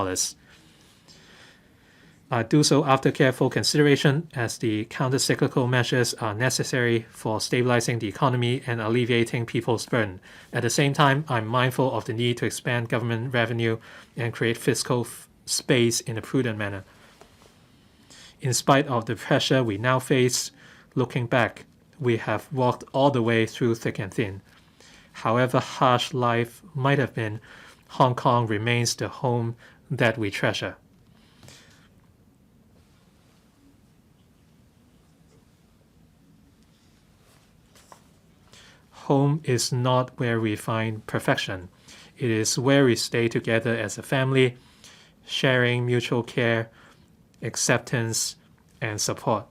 I do so after careful consideration, as the counter-cyclical measures are necessary for stabilizing the economy and alleviating people's burden. At the same time, I'm mindful of the need to expand government revenue and create fiscal space in a prudent manner. In spite of the pressure we now face, looking back, we have walked all the way through thick and thin. However harsh life might have been, Hong Kong remains the home that we treasure. Home is not where we find perfection. It is where we stay together as a family, sharing mutual care, acceptance, and support.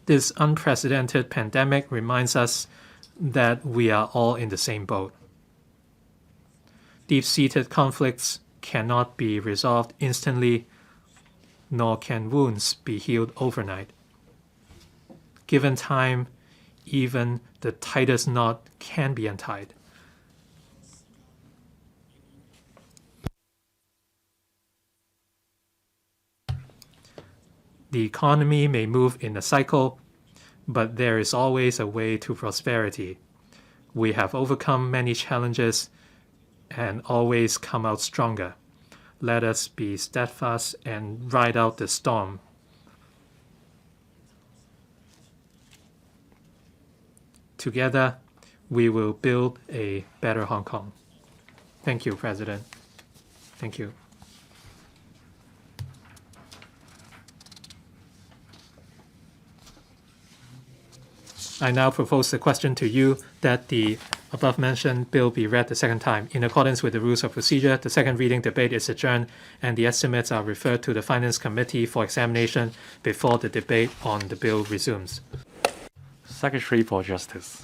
This unprecedented pandemic reminds us that we are all in the same boat. Deep-seated conflicts cannot be resolved instantly, nor can wounds be healed overnight. Given time, even the tightest knot can be untied. The economy may move in a cycle, but there is always a way to prosperity. We have overcome many challenges and always come out stronger. Let us be steadfast and ride out the storm. Together, we will build a better Hong Kong. Thank you, President. Thank you. I now propose the question to you that the above-mentioned bill be read the second time. In accordance with the rules of procedure, the second reading debate is adjourned, and the estimates are referred to the Finance Committee for examination before the debate on the bill resumes. Secretary for Justice.